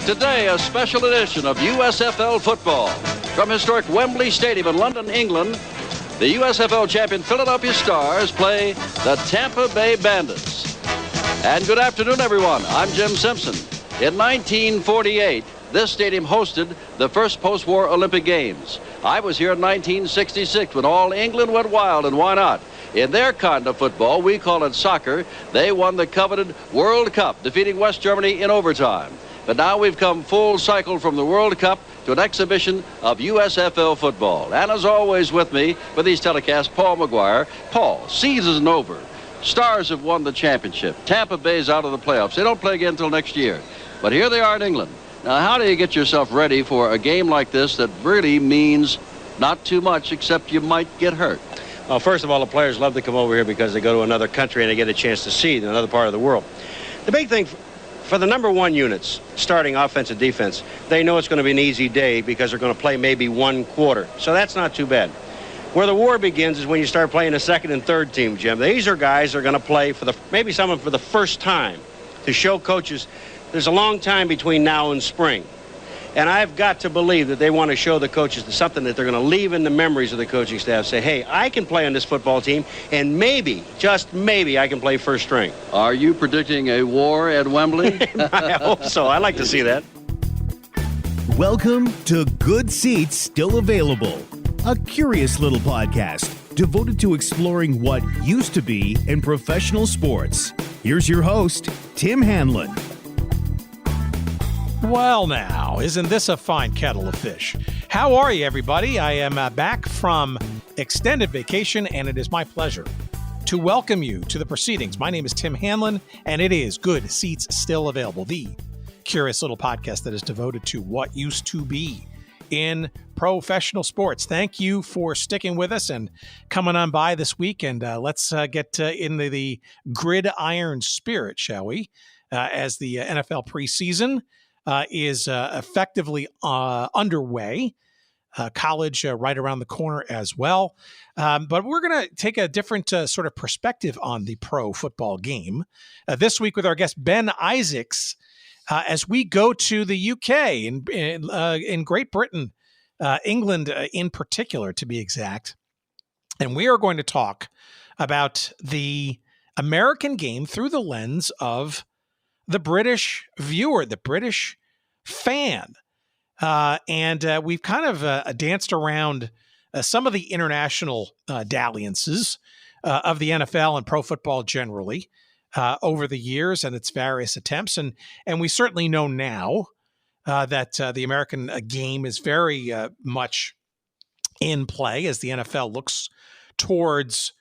Today, a special edition of USFL football. From historic Wembley Stadium in London, England, the USFL champion Philadelphia Stars play the Tampa Bay Bandits. And good afternoon, everyone. I'm Jim Simpson. In 1948, this stadium hosted the first post-war Olympic Games. I was here in 1966 when all England went wild, and why not? In their kind of football, we call it soccer, they won the coveted World Cup, defeating West Germany in overtime. But now we've come full cycle from the World Cup to an exhibition of USFL football. And as always with me for these telecasts, Paul McGuire. Paul, season's over. Stars have won the championship. Tampa Bay's out of the playoffs. They don't play again until next year. But here they are in England. Now, how do you get yourself ready for a game like this that really means not too much except you might get hurt? Well, first of all, the players love to come over here because they go to another country and they get a chance to see another part of the world. The big thing for the number one units, starting offense and defense, they know it's going to be an easy day because they're going to play maybe one quarter. So that's not too bad. Where the war begins is when you start playing the second and third team, Jim. These are guys that are going to play maybe someone for the first time to show coaches there's a long time between now and spring. And I've got to believe that they want to show the coaches something that they're going to leave in the memories of the coaching staff. Say, hey, I can play on this football team, and maybe, just maybe, I can play first string. Are you predicting a war at Wembley? I hope so. I'd like to see that. Welcome to Good Seats Still Available, a curious little podcast devoted to exploring what used to be in professional sports. Here's your host, Tim Hanlon. Well, now, isn't this a fine kettle of fish? How are you, everybody? I am back from extended vacation, and it is my pleasure to welcome you to the proceedings. My name is Tim Hanlon, and it is Good Seats Still Available, the curious little podcast that is devoted to what used to be in professional sports. Thank you for sticking with us and coming on by this week, and let's get into the gridiron spirit, shall we, as the NFL preseason is effectively underway. College right around the corner as well. But we're going to take a different sort of perspective on the pro football game this week with our guest Ben Issacs as we go to the UK in Great Britain, England in particular, to be exact. And we are going to talk about the American game through the lens of the British viewer, the British fan. And we've kind of danced around some of the international dalliances of the NFL and pro football generally over the years and its various attempts. And we certainly know now that the American game is very much in play as the NFL looks towards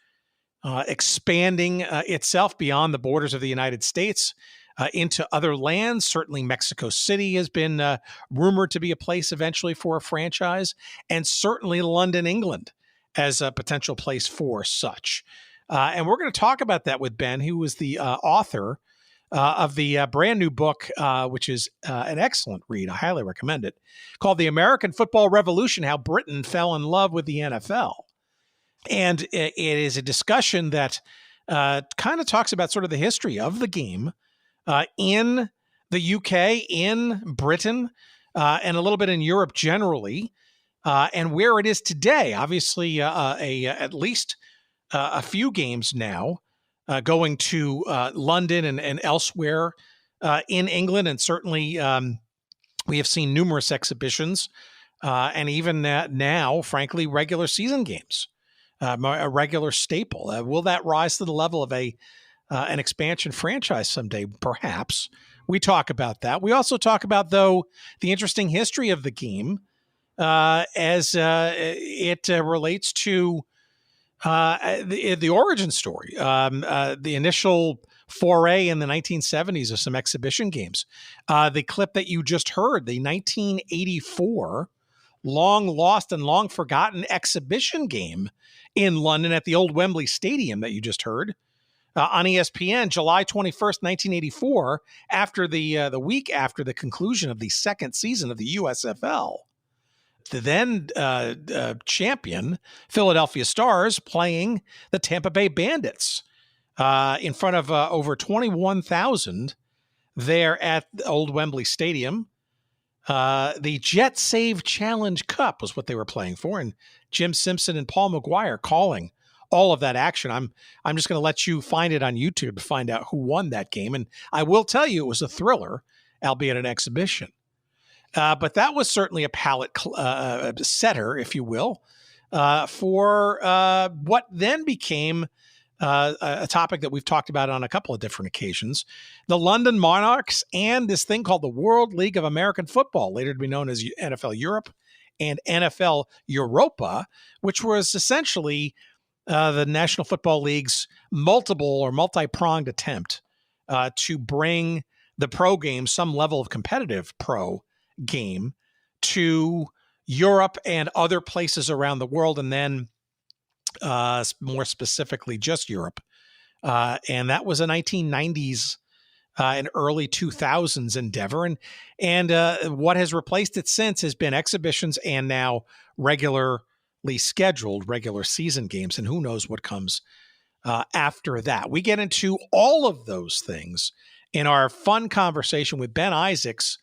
expanding itself beyond the borders of the United States. Into other lands. Certainly Mexico City has been rumored to be a place eventually for a franchise, and certainly London, England as a potential place for such. And we're going to talk about that with Ben, who is the author of the brand new book, which is an excellent read. I highly recommend it, called The American Football Revolution, How Britain Fell in Love with the NFL. And it is a discussion that kind of talks about sort of the history of the game in the UK, in Britain, and a little bit in Europe generally, and where it is today. Obviously, at least a few games now going to London and elsewhere in England, and certainly we have seen numerous exhibitions, and even now, frankly, regular season games, a regular staple. Will that rise to the level of an expansion franchise someday? Perhaps. We talk about that. We also talk about, though, the interesting history of the game as it relates to the origin story, the initial foray in the 1970s of some exhibition games. The clip that you just heard, the 1984 long lost and long forgotten exhibition game in London at the old Wembley Stadium that you just heard. On ESPN, July 21st, 1984, after the week after the conclusion of the second season of the USFL. The then champion Philadelphia Stars playing the Tampa Bay Bandits in front of over 21,000 there at the old Wembley Stadium. The Jet Save Challenge Cup was what they were playing for, and Jim Simpson and Paul McGuire calling all of that action. I'm just going to let you find it on YouTube to find out who won that game, and I will tell you it was a thriller, albeit an exhibition. But that was certainly a palate setter, if you will, for what then became a topic that we've talked about on a couple of different occasions, the London Monarchs and this thing called the World League of American Football, later to be known as NFL Europe and NFL Europa, which was essentially the National Football League's multiple or multi-pronged attempt to bring the pro game, some level of competitive pro game, to Europe and other places around the world, and then more specifically just Europe. And that was a 1990s and early 2000s endeavor. And what has replaced it since has been exhibitions and now regularly scheduled regular season games. And who knows what comes after that. We get into all of those things in our fun conversation with Ben Issacs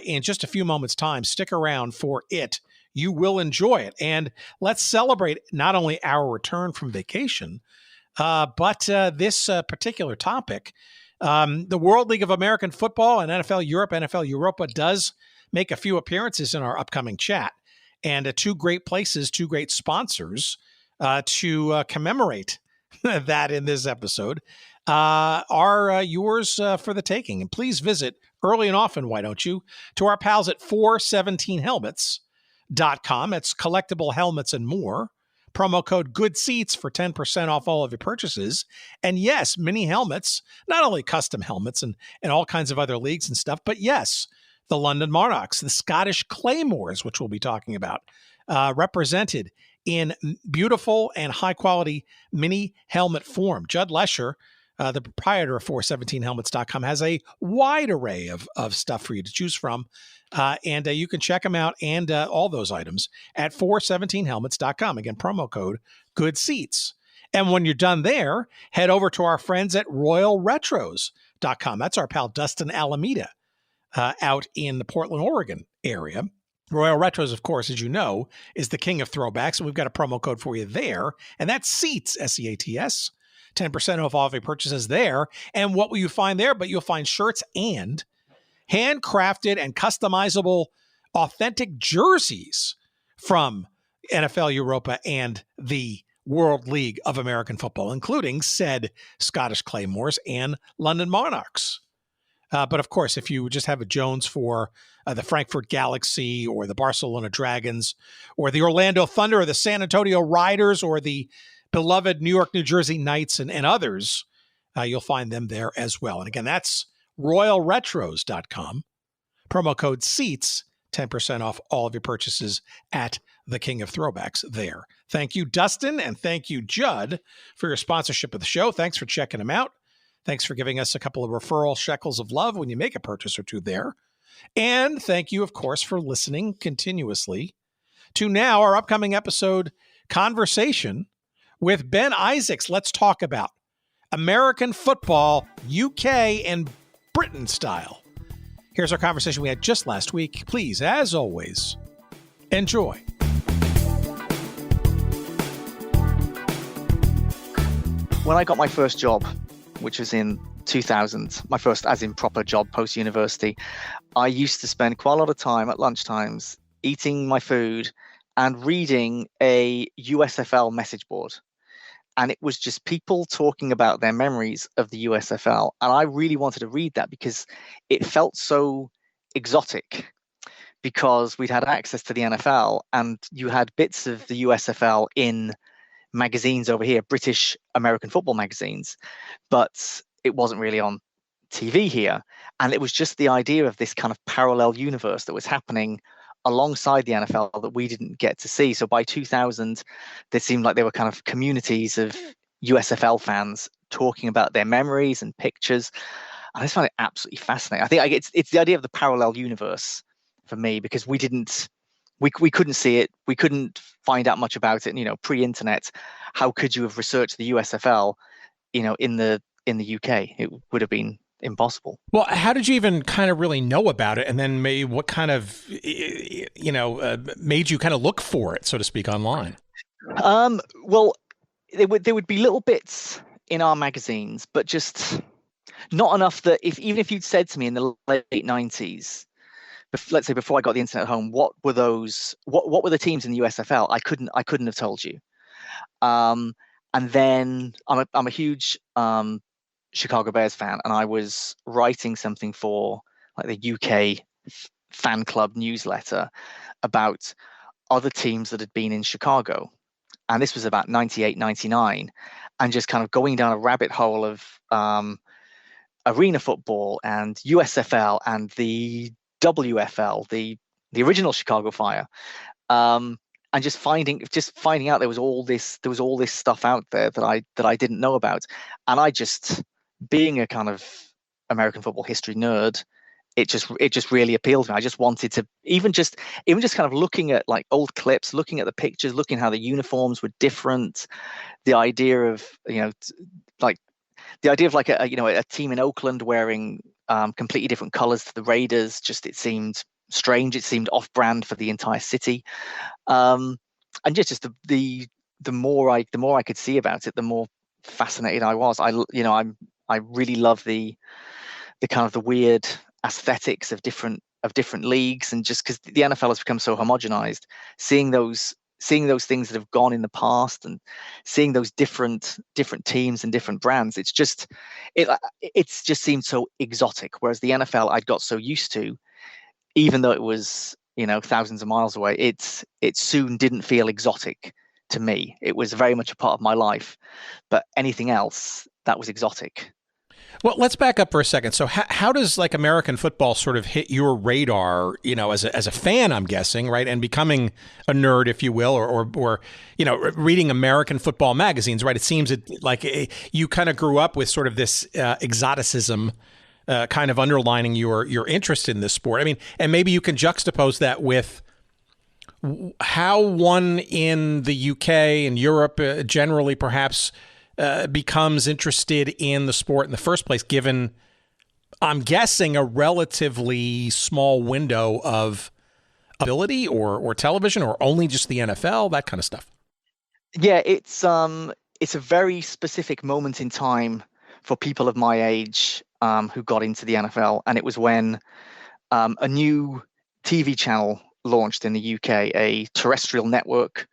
in just a few moments' time. Stick around for it. You will enjoy it. And let's celebrate not only our return from vacation, but this particular topic. The World League of American Football and NFL Europe, NFL Europa does make a few appearances in our upcoming chat. And two great places, two great sponsors to commemorate that in this episode are yours for the taking. And please visit early and often, why don't you, to our pals at 417helmets.com. It's collectible helmets and more. Promo code GOODSEATS for 10% off all of your purchases. And yes, mini helmets, not only custom helmets and all kinds of other leagues and stuff, but yes, the London Monarchs, the Scottish Claymores, which we'll be talking about, represented in beautiful and high-quality mini helmet form. Judd Lesher, the proprietor of 417helmets.com, has a wide array of stuff for you to choose from. And you can check them out and all those items at 417helmets.com. Again, promo code GOODSEATS. And when you're done there, head over to our friends at royalretros.com. That's our pal Dustin Alameda out in the Portland, Oregon area. Royal Retros, of course, as you know, is the king of throwbacks. And we've got a promo code for you there. And that's SEATS, S-E-A-T-S. 10% off all of your purchases there. And what will you find there? But you'll find shirts and handcrafted and customizable authentic jerseys from NFL Europa and the World League of American Football, including said Scottish Claymores and London Monarchs. But of course, if you just have a Jones for the Frankfurt Galaxy or the Barcelona Dragons or the Orlando Thunder or the San Antonio Riders or the beloved New York, New Jersey Knights and others, you'll find them there as well. And again, that's royalretros.com. Promo code SEATS, 10% off all of your purchases at the King of Throwbacks there. Thank you, Dustin, and thank you, Judd, for your sponsorship of the show. Thanks for checking them out. Thanks for giving us a couple of referral shekels of love when you make a purchase or two there. And thank you, of course, for listening continuously to now our upcoming episode conversation with Ben Issacs. Let's talk about American football, UK and Britain style. Here's our conversation we had just last week. Please, as always, enjoy. When I got my first job, which was in 2000, my first as in proper job post-university, I used to spend quite a lot of time at lunchtimes eating my food and reading a USFL message board. And it was just people talking about their memories of the USFL. And I really wanted to read that because it felt so exotic, because we'd had access to the NFL and you had bits of the USFL in magazines over here, British American football magazines, but it wasn't really on TV here. And it was just the idea of this kind of parallel universe that was happening alongside the NFL that we didn't get to see. So by 2000, there seemed like there were kind of communities of USFL fans talking about their memories and pictures. And I just found it absolutely fascinating. I think it's the idea of the parallel universe for me, because we couldn't see it. We couldn't find out much about it. Pre-internet, how could you have researched the USFL, in the UK? It would have been impossible. Well, how did you even kind of really know about it? And then maybe what kind of, made you kind of look for it, so to speak, online? Well, there would be little bits in our magazines, but just not enough that even if you'd said to me in the late 90s, let's say before I got the internet at home, what were the teams in the USFL? I couldn't have told you. And then I'm a huge Chicago Bears fan, and I was writing something for like the UK fan club newsletter about other teams that had been in Chicago. And this was about 98, 99, and just kind of going down a rabbit hole of arena football and USFL and the WFL, the original Chicago Fire, and just finding out there was all this stuff out there that I didn't know about. And I just, being a kind of American football history nerd, it just really appealed to me. I just wanted to even just kind of looking at like old clips, looking at the pictures, looking how the uniforms were different, the idea of like a team in Oakland wearing completely different colors to the Raiders. Just, it seemed strange. It seemed off-brand for the entire city. And just the more I could see about it, the more fascinated I was. I really love the kind of the weird aesthetics of different leagues, and just because the NFL has become so homogenized, seeing those things that have gone in the past and seeing those different teams and different brands, it's just seemed so exotic. Whereas the NFL I'd got so used to, even though it was thousands of miles away, it soon didn't feel exotic to me. It was very much a part of my life, but anything else that was exotic. Well, let's back up for a second. So how does like American football sort of hit your radar, as a fan, I'm guessing, right? And becoming a nerd, if you will, or reading American football magazines, right? It seems like you kind of grew up with sort of this exoticism kind of underlining your interest in this sport. I mean, and maybe you can juxtapose that with how one in the UK and Europe generally perhaps becomes interested in the sport in the first place, given, I'm guessing, a relatively small window of ability or television, or only just the NFL, that kind of stuff. Yeah, it's a very specific moment in time for people of my age who got into the NFL, and it was when a new TV channel launched in the UK, a terrestrial network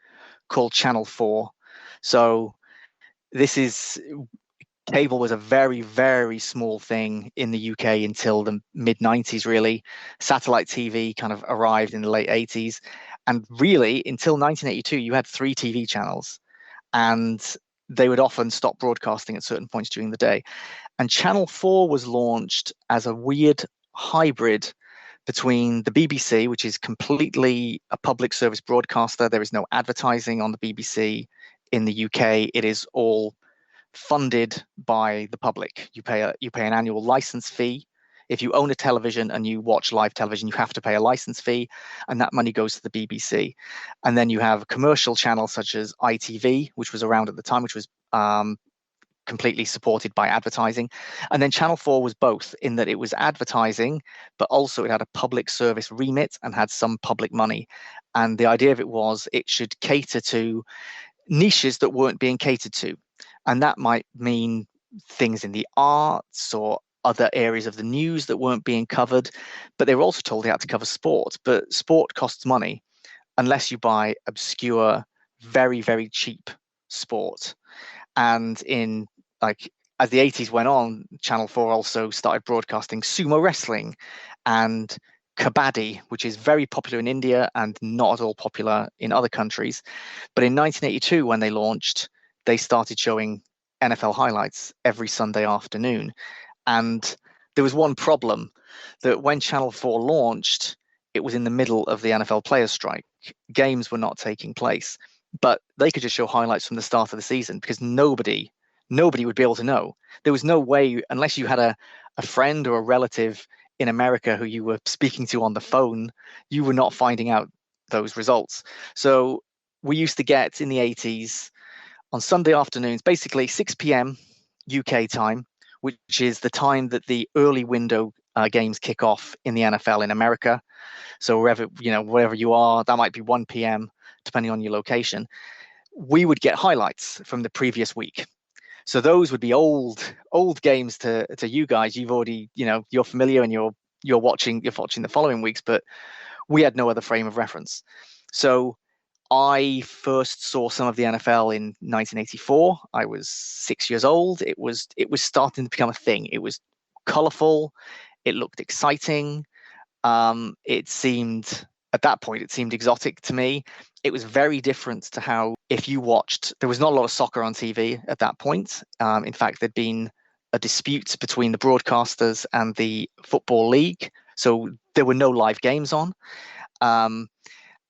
called Channel 4. So cable was a very, very small thing in the UK until the mid 90s, really. Satellite TV kind of arrived in the late 80s. And really, until 1982, you had 3 TV channels, and they would often stop broadcasting at certain points during the day. And Channel 4 was launched as a weird hybrid between the BBC, which is completely a public service broadcaster. There is no advertising on the BBC in the UK. It is all funded by the public. You pay an annual license fee. If you own a television and you watch live television, you have to pay a license fee, and that money goes to the BBC. And then you have commercial channels such as ITV, which was around at the time, which was completely supported by advertising. And then Channel 4 was both, in that it was advertising, but also it had a public service remit and had some public money. And the idea of it was it should cater to niches that weren't being catered to. And that might mean things in the arts or other areas of the news that weren't being covered. But they were also told they had to cover sport. But sport costs money unless you buy obscure, very, very cheap sport. And as the 80s went on, Channel 4 also started broadcasting sumo wrestling and kabaddi, which is very popular in India and not at all popular in other countries. But in 1982, when they launched, they started showing NFL highlights every Sunday afternoon. And there was one problem, that when Channel 4 launched, it was in the middle of the NFL players' strike. Games were not taking place, but they could just show highlights from the start of the season, because nobody would be able to know. There was no way, unless you had a friend or a relative in America who you were speaking to on the phone, you were not finding out those results. So we used to get, in the 80s, on Sunday afternoons, basically 6 p.m. UK time, which is the time that the early window games kick off in the NFL in America. So wherever you are, that might be 1 p.m. depending on your location. We would get highlights from the previous week. So those would be old games to you guys. You've already, you're familiar and you're watching the following weeks, but we had no other frame of reference. So I first saw some of the NFL in 1984. I was 6 years old. It was starting to become a thing. It was colorful. It looked exciting. It seemed exotic to me. It was very different to how, if you watched, there was not a lot of soccer on TV at that point. In fact, there'd been a dispute between the broadcasters and the Football League. So there were no live games on.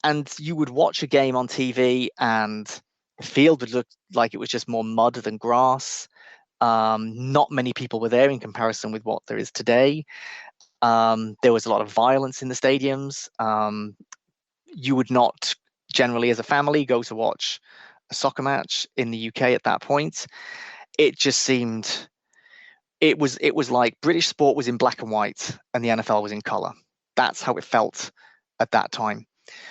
And you would watch a game on TV and the field would look like it was just more mud than grass. Not many people were there in comparison with what there is today. There was a lot of violence in the stadiums. You would not generally, as a family, go to watch a soccer match in the UK at that point. It just seemed, it was like British sport was in black and white and the NFL was in color. That's how it felt at that time.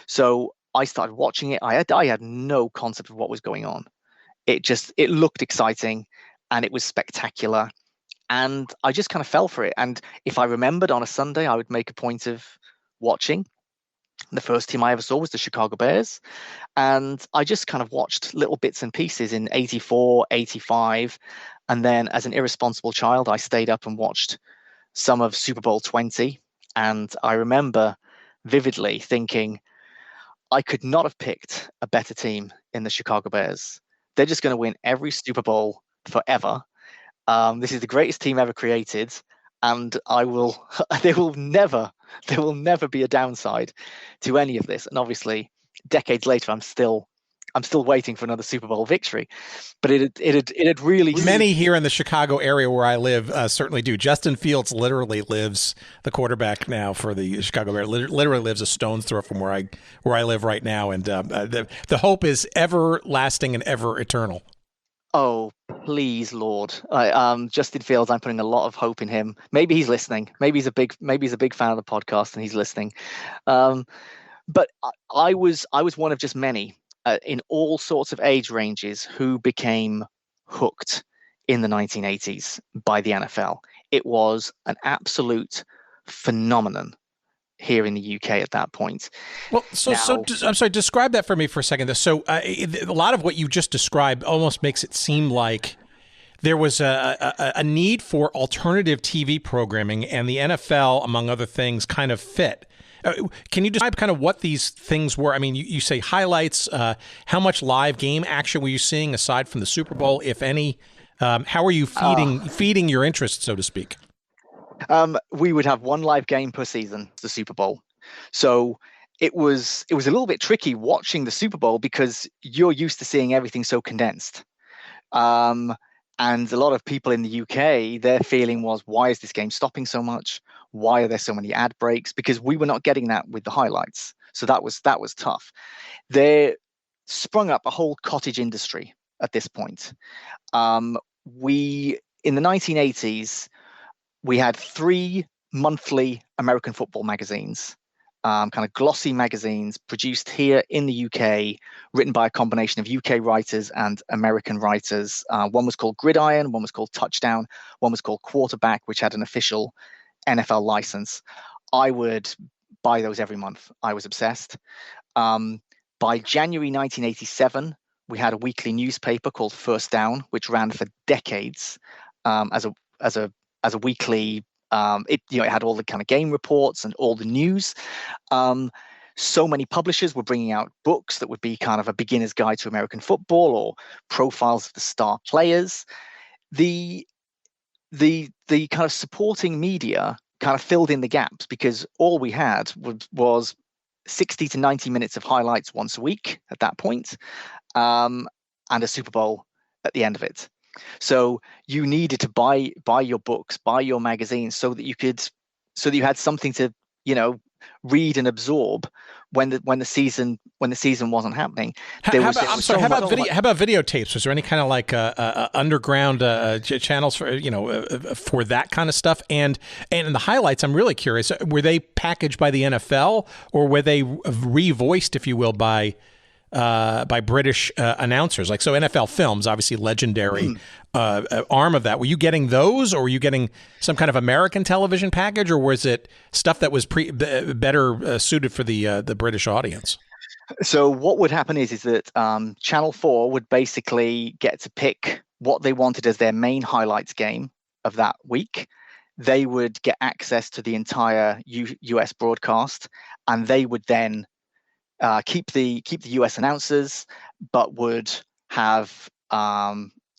So I started watching it. I had no concept of what was going on. It looked exciting and it was spectacular. And I just kind of fell for it. And if I remembered on a Sunday, I would make a point of watching. The first team I ever saw was the Chicago Bears. And I just kind of watched little bits and pieces in 84, 85. And then as an irresponsible child, I stayed up and watched some of Super Bowl 20. And I remember vividly thinking, I could not have picked a better team in the Chicago Bears. They're just going to win every Super Bowl forever. This is the greatest team ever created, and there will never be a downside to any of this. And obviously, decades later, I'm still waiting for another Super Bowl victory. But it had really, many here in the Chicago area where I live certainly do. Justin Fields literally lives, the quarterback now for the Chicago Bears, literally lives a stone's throw from where I live right now, and the hope is everlasting and ever eternal. Oh, please, Lord. Justin Fields, I'm putting a lot of hope in him. Maybe he's listening. Maybe he's a big fan of the podcast and he's listening. But I was one of just many in all sorts of age ranges who became hooked in the 1980s by the NFL. It was an absolute phenomenon here in the UK at that point. Well, I'm sorry, describe that for me for a second. So a lot of what you just described almost makes it seem like there was a need for alternative TV programming, and the NFL, among other things, kind of fit. Can you describe kind of what these things were? I mean, you say highlights. How much live game action were you seeing aside from the Super Bowl, if any? How are you feeding your interest, so to speak? We would have one live game per season, the Super Bowl. So it was a little bit tricky watching the Super Bowl because you're used to seeing everything so condensed. And a lot of people in the UK, their feeling was, why is this game stopping so much? Why are there so many ad breaks? Because we were not getting that with the highlights. So that was tough. There sprung up a whole cottage industry at this point. In the 1980s, we had 3 monthly American football magazines, kind of glossy magazines produced here in the UK, written by a combination of UK writers and American writers. One was called Gridiron, one was called Touchdown, one was called Quarterback, which had an official NFL license. I would buy those every month. I was obsessed. By January 1987, we had a weekly newspaper called First Down, which ran for decades as a weekly. It had all the kind of game reports and all the news. So many publishers were bringing out books that would be kind of a beginner's guide to American football or profiles of the star players. The kind of supporting media kind of filled in the gaps because all we had was 60 to 90 minutes of highlights once a week at that point, and a Super Bowl at the end of it. So you needed to buy your books, buy your magazines so that you had something to, read and absorb when the season wasn't happening. How about videotapes? Was there any kind of like underground channels for for that kind of stuff? And in the highlights, I'm really curious. Were they packaged by the NFL, or were they revoiced, if you will, by British announcers? Like, so NFL Films, obviously legendary arm of that. Were you getting those, or were you getting some kind of American television package, or was it stuff that was better suited for the British audience? So what would happen is that Channel 4 would basically get to pick what they wanted as their main highlights game of that week. They would get access to the entire US broadcast, and they would then keep the US announcers, but would have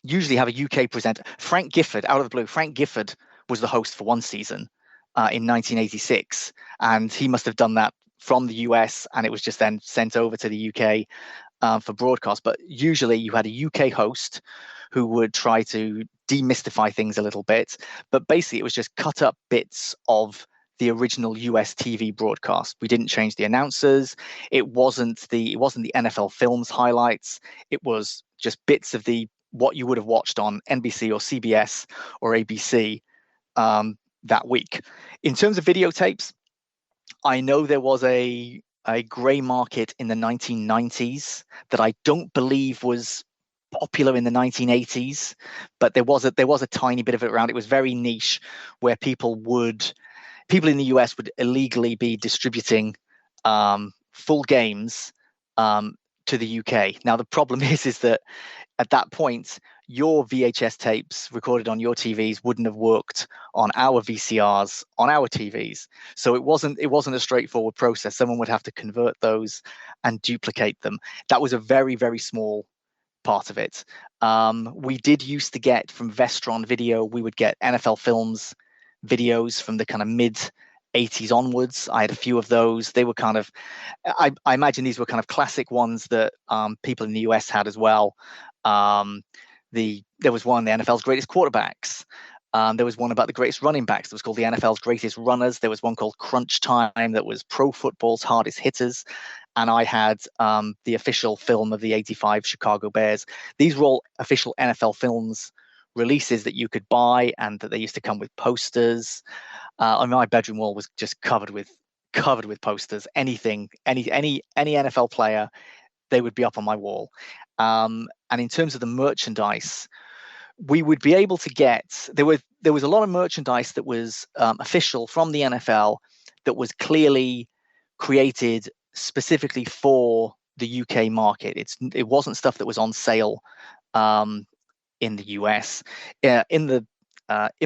usually have a UK presenter. Frank Gifford, out of the blue, Frank Gifford was the host for one season in 1986, and he must have done that from the US, and it was just then sent over to the UK for broadcast. But usually you had a UK host who would try to demystify things a little bit, but basically it was just cut up bits of the original US TV broadcast. We didn't change the announcers. It wasn't the NFL Films highlights. It was just bits of what you would have watched on NBC or CBS or ABC that week. In terms of videotapes, I know there was a grey market in the 1990s that I don't believe was popular in the 1980s, but there was a tiny bit of it around. It was very niche, where people in the US would illegally be distributing full games to the UK. Now, the problem is that at that point, your VHS tapes recorded on your TVs wouldn't have worked on our VCRs on our TVs. So it wasn't a straightforward process. Someone would have to convert those and duplicate them. That was a very, very small part of it. We did used to get from Vestron Video, we would get NFL Films videos from the kind of mid 80s onwards. I had a few of those. They were kind of, I imagine these were kind of classic ones that people in the US had as well. There was one, the NFL's greatest quarterbacks. There was one about the greatest running backs that was called the NFL's greatest runners. There was one called Crunch Time that was pro football's hardest hitters. And I had the official film of the 85 Chicago Bears. These were all official NFL Films releases that you could buy, and that they used to come with posters. My bedroom wall was just covered with posters. Any NFL player, they would be up on my wall. And in terms of the merchandise, we would be able to get, there was a lot of merchandise that was official from the NFL that was clearly created specifically for the UK market. It wasn't stuff that was on sale in the US. In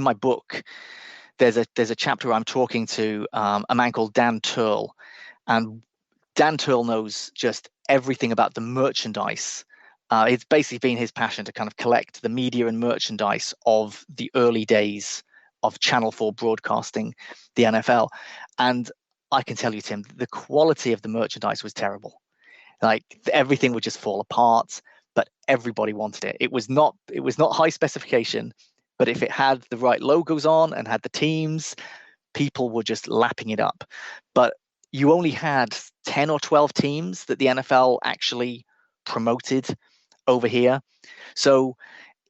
my book, there's a chapter where I'm talking to a man called Dan Turl, and Dan Turl knows just everything about the merchandise. It's basically been his passion to kind of collect the media and merchandise of the early days of Channel 4 broadcasting the NFL. And I can tell you, Tim, the quality of the merchandise was terrible. Like, everything would just fall apart, but everybody wanted it. It was not high specification, but if it had the right logos on and had the teams, people were just lapping it up. But you only had 10 or 12 teams that the NFL actually promoted over here. So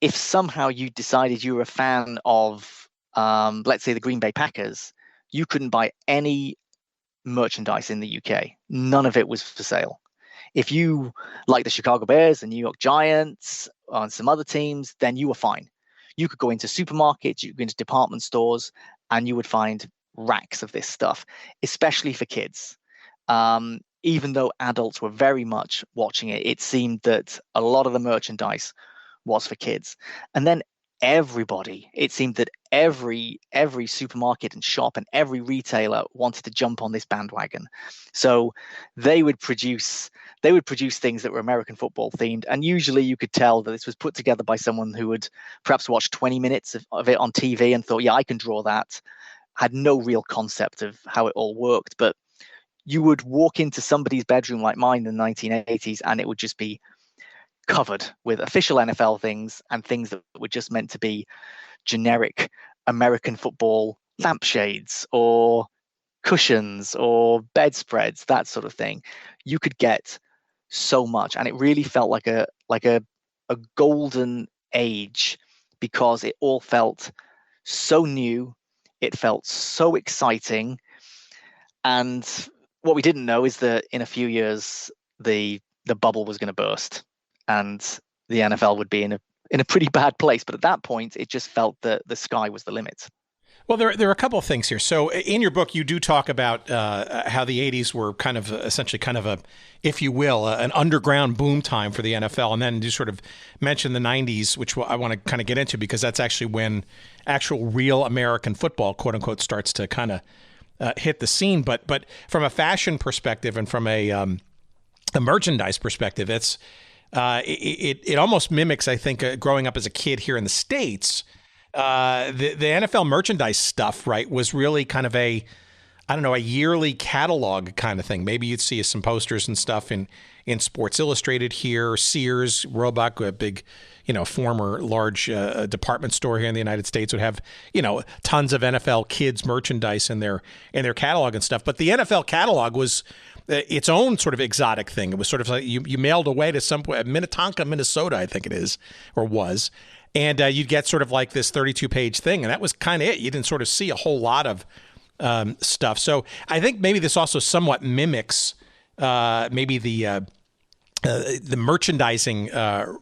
if somehow you decided you were a fan of, let's say, the Green Bay Packers, you couldn't buy any merchandise in the UK. None of it was for sale. If you like the Chicago Bears, the New York Giants, and some other teams, then you were fine. You could go into supermarkets, you could go into department stores, and you would find racks of this stuff, especially for kids. Even though adults were very much watching it, it seemed that a lot of the merchandise was for kids. And then it seemed that every supermarket and shop and every retailer wanted to jump on this bandwagon. So they would produce things that were American football themed, and usually you could tell that this was put together by someone who had perhaps watched 20 minutes of it on TV and thought, yeah, I can draw that. Had no real concept of how it all worked. But you would walk into somebody's bedroom like mine in the 1980s, and it would just be covered with official NFL things and things that were just meant to be generic American football lampshades or cushions or bedspreads, that sort of thing, you could get so much, and it really felt like a golden age, because it all felt so new, it felt so exciting. And what we didn't know is that in a few years the bubble was going to burst and the NFL would be in a pretty bad place. But at that point, it just felt that the sky was the limit. Well, there are a couple of things here. So in your book, you do talk about how the 80s were kind of essentially kind of a, if you will, an underground boom time for the NFL. And then you sort of mention the 90s, which I want to kind of get into, because that's actually when actual real American football, quote unquote, starts to kind of hit the scene. But from a fashion perspective and from a merchandise perspective, it almost mimics, I think, growing up as a kid here in the States. The NFL merchandise stuff, right, was really kind of a yearly catalog kind of thing. Maybe you'd see some posters and stuff in Sports Illustrated here, Sears, Roebuck, a big, former large department store here in the United States, would have, tons of NFL kids merchandise in their catalog and stuff. But the NFL catalog was its own sort of exotic thing. It was sort of like you mailed away to some Minnetonka, Minnesota, I think it is, or was. And you'd get sort of like this 32-page thing, and that was kind of it. You didn't sort of see a whole lot of stuff. So I think maybe this also somewhat mimics maybe the merchandising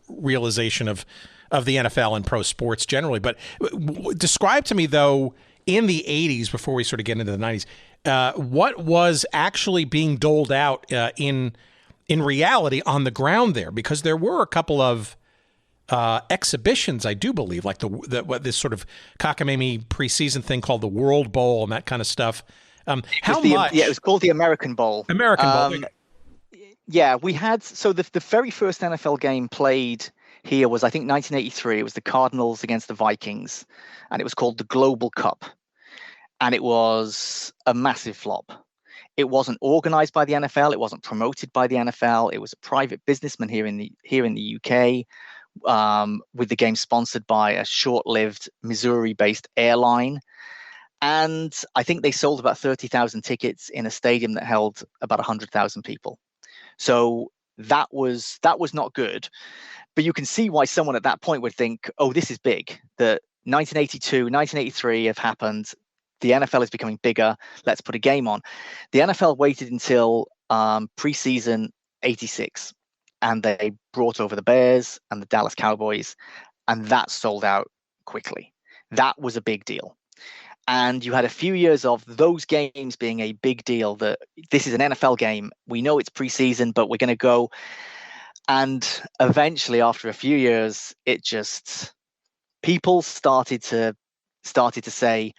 realization of the NFL and pro sports generally. But describe to me, though, in the 80s, before we sort of get into the 90s, what was actually being doled out in reality on the ground there? Because there were a couple of exhibitions, I do believe, like this sort of cockamamie preseason thing called the World Bowl and that kind of stuff. How much? Yeah, it was called the American Bowl. Bowl. Yeah, we had, so the very first NFL game played here was, I think, 1983. It was the Cardinals against the Vikings, and it was called the Global Cup. And it was a massive flop. It wasn't organized by the NFL. It wasn't promoted by the NFL. It was a private businessman here in the UK. With the game sponsored by a short-lived Missouri-based airline. And I think they sold about 30,000 tickets in a stadium that held about 100,000 people. So that was not good. But you can see why someone at that point would think, oh, this is big. The 1982, 1983 have happened. The NFL is becoming bigger. Let's put a game on. The NFL waited until preseason 86. And they brought over the Bears and the Dallas Cowboys, and that sold out quickly. That was a big deal. And you had a few years of those games being a big deal, that this is an NFL game. We know it's preseason, but we're going to go. And eventually, after a few years, people started to say,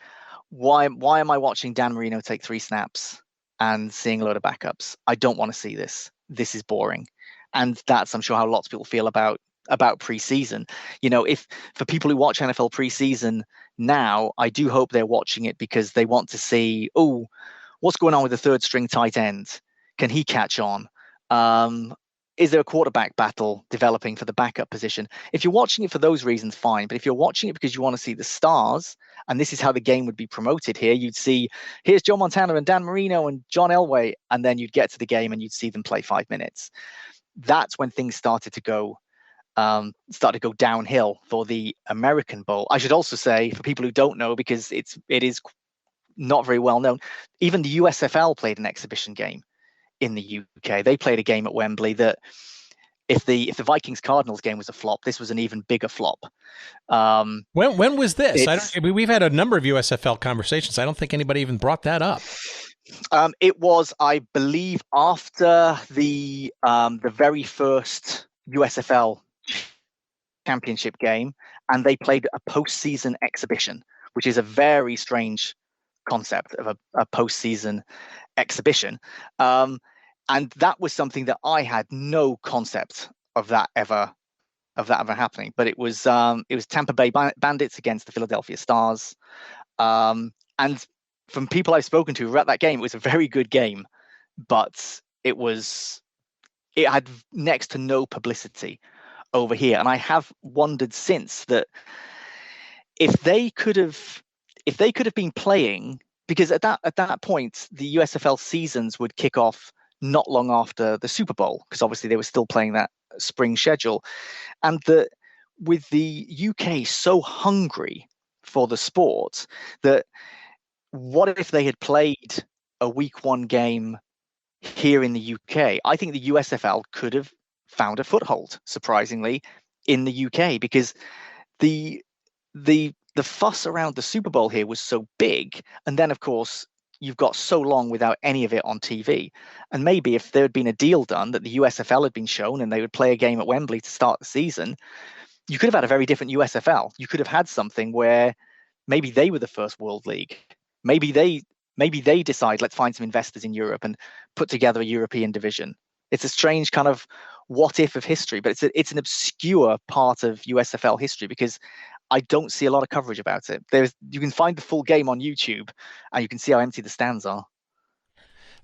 why am I watching Dan Marino take 3 snaps and seeing a load of backups? I don't want to see this. This is boring. And that's, I'm sure, how lots of people feel about preseason. If for people who watch NFL preseason now, I do hope they're watching it because they want to see, oh, what's going on with the third string tight end? Can he catch on? Is there a quarterback battle developing for the backup position? If you're watching it for those reasons, fine. But if you're watching it because you want to see the stars, and this is how the game would be promoted here, you'd see, here's Joe Montana and Dan Marino and John Elway, and then you'd get to the game and you'd see them play 5 minutes. That's when things started to go downhill for the American Bowl. I should also say, for people who don't know, because it is not very well known, even the USFL played an exhibition game in the UK. They played a game at Wembley that, if the Vikings Cardinals game was a flop, this was an even bigger flop. When was this? We've had a number of USFL conversations. I don't think anybody even brought that up. It was, I believe, after the very first USFL championship game, and they played a postseason exhibition, which is a very strange concept of a postseason exhibition. And that was something that I had no concept of that ever happening. But it was Tampa Bay Bandits against the Philadelphia Stars, and from people I've spoken to who were at that game, it was a very good game, but it had next to no publicity over here. And I have wondered since that if they could have been playing because at that point, the USFL seasons would kick off not long after the Super Bowl, because obviously they were still playing that spring schedule. And with the UK so hungry for the sport, that what if they had played a week one game here in the UK? I think the USFL could have found a foothold, surprisingly, in the UK, because the fuss around the Super Bowl here was so big. And then, of course, you've got so long without any of it on TV. And maybe if there had been a deal done that the USFL had been shown and they would play a game at Wembley to start the season, you could have had a very different USFL. You could have had something where maybe they were the first World League. Maybe they decide, let's find some investors in Europe and put together a European division. It's a strange kind of what if of history, but it's an obscure part of USFL history, because I don't see a lot of coverage about it. You can find the full game on YouTube, and you can see how empty the stands are.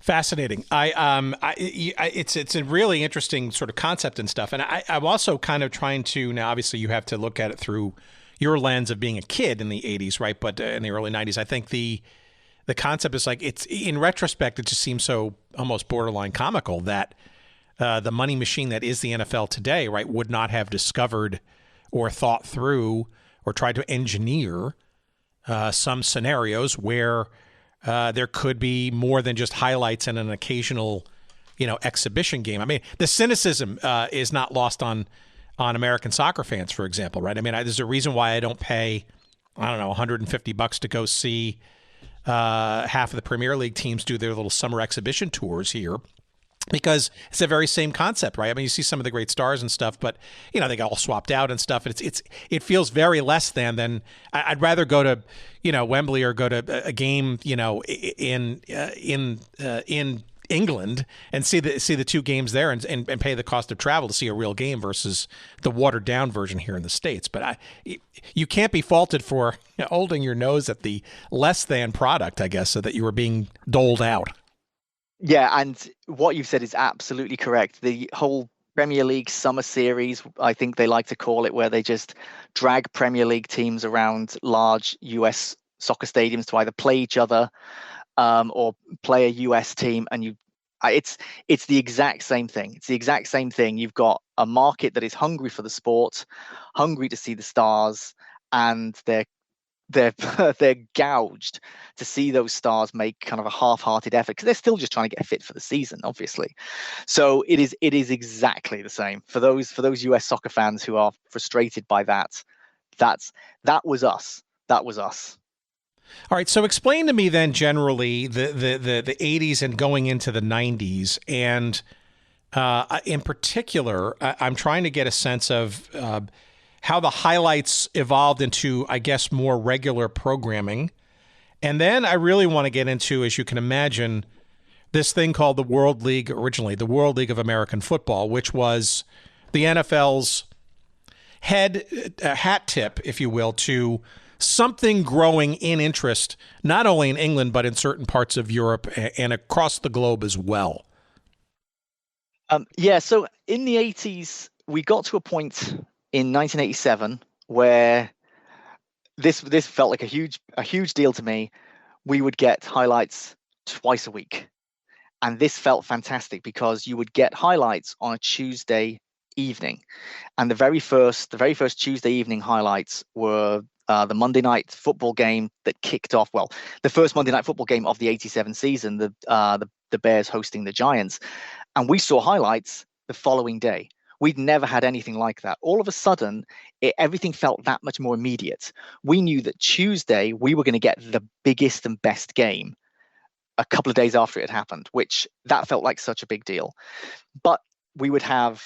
Fascinating. It's a really interesting sort of concept and stuff. And I'm also kind of trying to, now obviously you have to look at it through your lens of being a kid in the 80s, right? But in the early 90s, I think the concept is like, it's in retrospect, it just seems so almost borderline comical that the money machine that is the NFL today, right, would not have discovered or thought through or tried to engineer some scenarios where there could be more than just highlights and an occasional, exhibition game. I mean, the cynicism is not lost on American soccer fans, for example, right? I mean, there's a reason why I don't pay, $150 to go see half of the Premier League teams do their little summer exhibition tours here, because it's the very same concept, right? I mean, you see some of the great stars and stuff, but they got all swapped out and stuff. It feels very less than I'd rather go to Wembley or go to a game in England and see the two games there and pay the cost of travel to see a real game versus the watered down version here in the States. But you can't be faulted for holding your nose at the less than product, I guess, so that you were being doled out. Yeah, and what you've said is absolutely correct. The whole Premier League summer series, I think they like to call it, where they just drag Premier League teams around large US soccer stadiums to either play each other or play a US team, and it's the exact same thing. It's the exact same thing. You've got a market that is hungry for the sport, hungry to see the stars, and they're gouged to see those stars make kind of a half-hearted effort, because they're still just trying to get fit for the season, obviously. So it is exactly the same for those US soccer fans who are frustrated by that. That was us. All right, so explain to me then generally the 80s and going into the 90s, and in particular, I'm trying to get a sense of how the highlights evolved into, I guess, more regular programming. And then I really want to get into, as you can imagine, this thing called the World League, originally the World League of American Football, which was the NFL's hat tip, if you will, to something growing in interest, not only in England, but in certain parts of Europe and across the globe as well. So in the 80s, we got to a point in 1987 where this felt like a huge deal to me. We would get highlights twice a week, and this felt fantastic because you would get highlights on a Tuesday evening, and the very first Tuesday evening highlights were the Monday night football game that kicked off, the first Monday night football game of the 87 season, the Bears hosting the Giants, and we saw highlights the following day. We'd never had anything like that. All of a sudden, everything felt that much more immediate. We knew that Tuesday we were going to get the biggest and best game a couple of days after it had happened, which that felt like such a big deal. But you'd have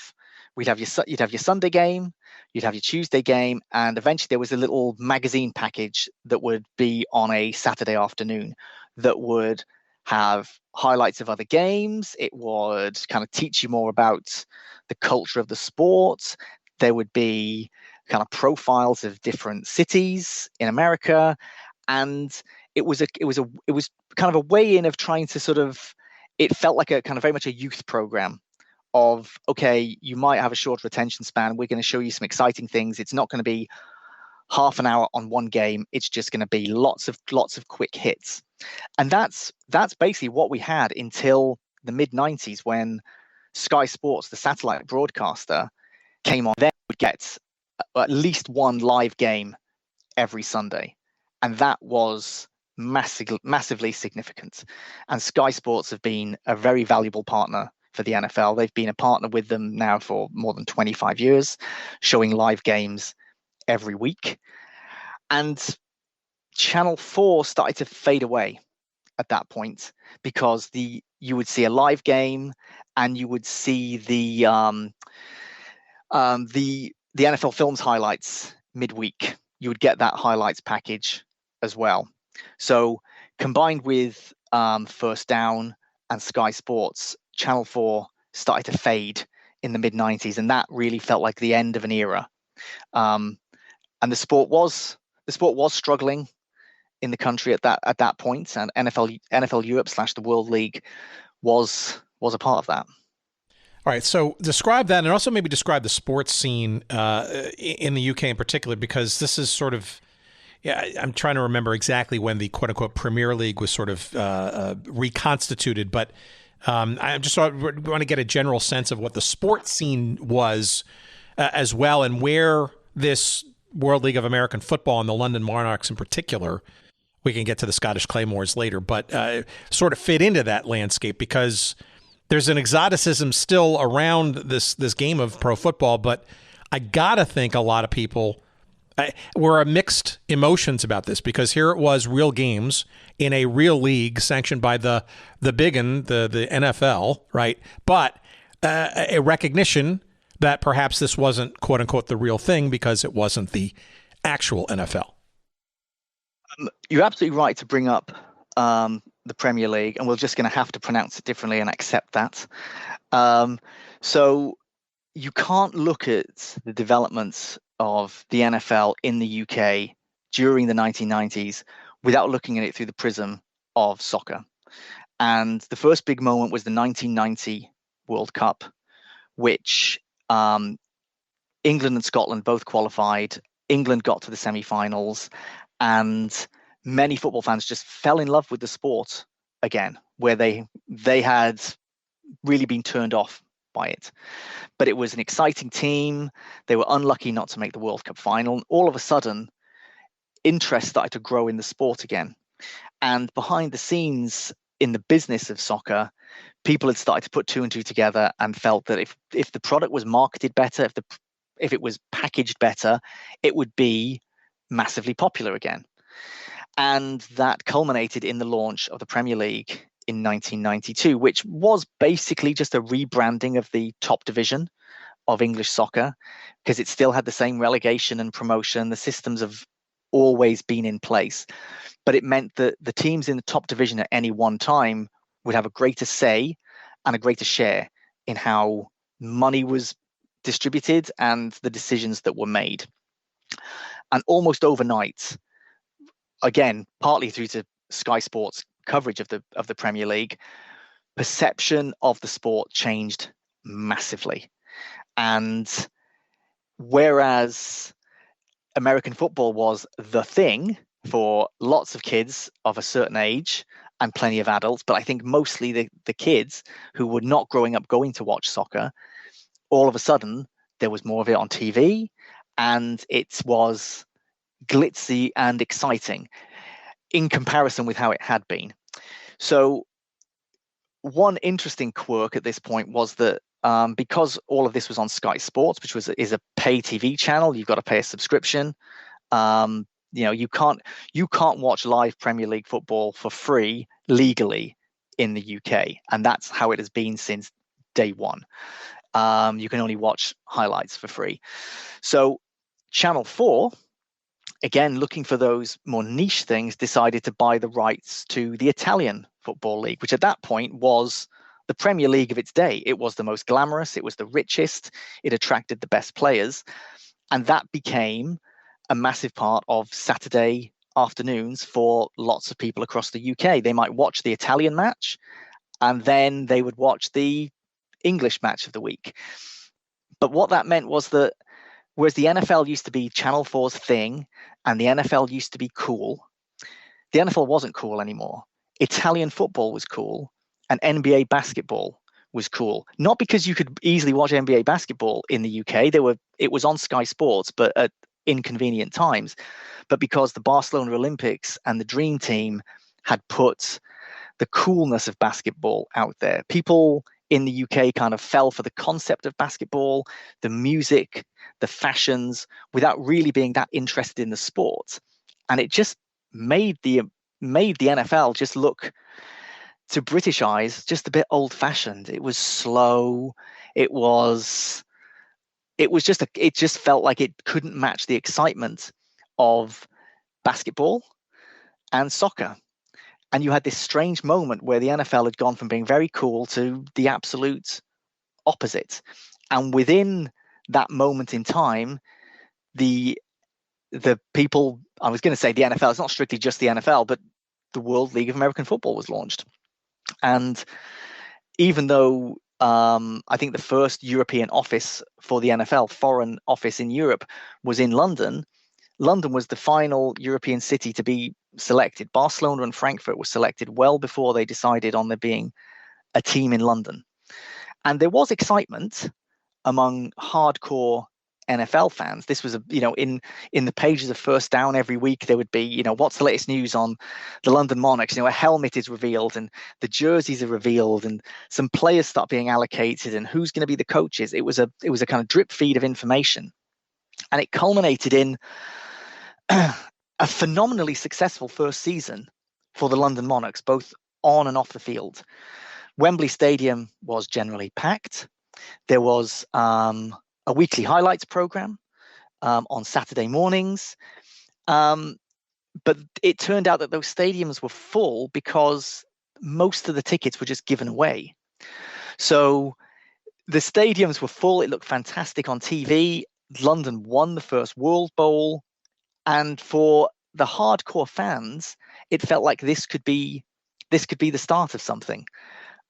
your Sunday game, you'd have your Tuesday game, and eventually there was a little magazine package that would be on a Saturday afternoon that would have highlights of other games. It would kind of teach you more about the culture of the sport. There would be kind of profiles of different cities in America, and it was kind of a way in of trying to sort of, it felt like a kind of very much a youth program of, okay, you might have a shorter attention span. We're going to show you some exciting things. It's not going to be half an hour on one game. It's just going to be lots of quick hits. And that's basically what we had until the mid-90s, when Sky Sports, the satellite broadcaster, came on. Then would get at least one live game every Sunday. And that was massively significant. And Sky Sports have been a very valuable partner for the NFL. They've been a partner with them now for more than 25 years, showing live games every week. And Channel 4 started to fade away at that point, because you would see a live game and you would see the NFL Films highlights midweek. You would get that highlights package as well. So combined with First Down and Sky Sports, Channel 4 started to fade in the mid-90s, and that really felt like the end of an era. And the sport was struggling in the country at that point, and NFL Europe / the World League was a part of that. All right, so describe that, and also maybe describe the sports scene in the UK in particular, because this is sort of, I'm trying to remember exactly when the quote-unquote Premier League was sort of reconstituted, but I just want to get a general sense of what the sports scene was as well, and where this World League of American Football and the London Monarchs in particular, we can get to the Scottish Claymores later, but sort of fit into that landscape, because there's an exoticism still around this game of pro football, but I gotta think a lot of people were mixed emotions about this, because here it was, real games in a real league sanctioned by the big one, the NFL, right? But a recognition that perhaps this wasn't quote unquote the real thing, because it wasn't the actual NFL. You're absolutely right to bring up the Premier League, and we're just going to have to pronounce it differently and accept that. So you can't look at the developments of the NFL in the UK during the 1990s without looking at it through the prism of soccer. And the first big moment was the 1990 World Cup, which England and Scotland both qualified. England got to the semi-finals, and many football fans just fell in love with the sport again, where they had really been turned off by it. But it was an exciting team. They were unlucky not to make the World Cup final. And all of a sudden, interest started to grow in the sport again. And behind the scenes in the business of soccer, people had started to put two and two together and felt that if the product was marketed better, if it was packaged better, it would be massively popular again. And that culminated in the launch of the Premier League in 1992, which was basically just a rebranding of the top division of English soccer, because it still had the same relegation and promotion. The systems have always been in place, but it meant that the teams in the top division at any one time would have a greater say and a greater share in how money was distributed and the decisions that were made. And almost overnight, again, partly through to Sky Sports coverage of the Premier League, perception of the sport changed massively. And whereas American football was the thing for lots of kids of a certain age and plenty of adults, but I think mostly the kids who were not growing up going to watch soccer, all of a sudden there was more of it on TV, and it was glitzy and exciting in comparison with how it had been. So one interesting quirk at this point was that because all of this was on Sky Sports, which is a pay TV channel, you've got to pay a subscription. You can't watch live Premier League football for free legally in the UK, and that's how it has been since day one. You can only watch highlights for free. So Channel 4, again, looking for those more niche things, decided to buy the rights to the Italian Football League, which at that point was the Premier League of its day. It was the most glamorous, it was the richest, it attracted the best players, and that became a massive part of Saturday afternoons for lots of people across the UK. They might watch the Italian match, and then they would watch the English match of the week. But what that meant was that Whereas the NFL used to be Channel 4's thing, and the NFL used to be cool, the NFL wasn't cool anymore. Italian football was cool, and NBA basketball was cool. Not because you could easily watch NBA basketball in the UK. It was on Sky Sports, but at inconvenient times, but because the Barcelona Olympics and the Dream Team had put the coolness of basketball out there. People in the UK kind of fell for the concept of basketball, the music, the fashions, without really being that interested in the sport. And it just made the NFL just look, to British eyes, just a bit old-fashioned. It was slow. It just felt like it couldn't match the excitement of basketball and soccer. And you had this strange moment where the NFL had gone from being very cool to the absolute opposite. And within that moment in time, the people, I was going to say the NFL, it's not strictly just the NFL, but the World League of American Football was launched. And even though I think the first European office for the NFL, foreign office in Europe, was in London, London was the final European city to be selected. Barcelona and Frankfurt were selected well before they decided on there being a team in London. And there was excitement among hardcore NFL fans. This was in the pages of First Down every week, there would be, what's the latest news on the London Monarchs? A helmet is revealed and the jerseys are revealed and some players start being allocated and who's going to be the coaches. It was a kind of drip feed of information. And it culminated in a phenomenally successful first season for the London Monarchs, both on and off the field. Wembley Stadium was generally packed. There was a weekly highlights program on Saturday mornings. But it turned out that those stadiums were full because most of the tickets were just given away. So the stadiums were full. It looked fantastic on TV. London won the first World Bowl. And for the hardcore fans, it felt like this could be the start of something.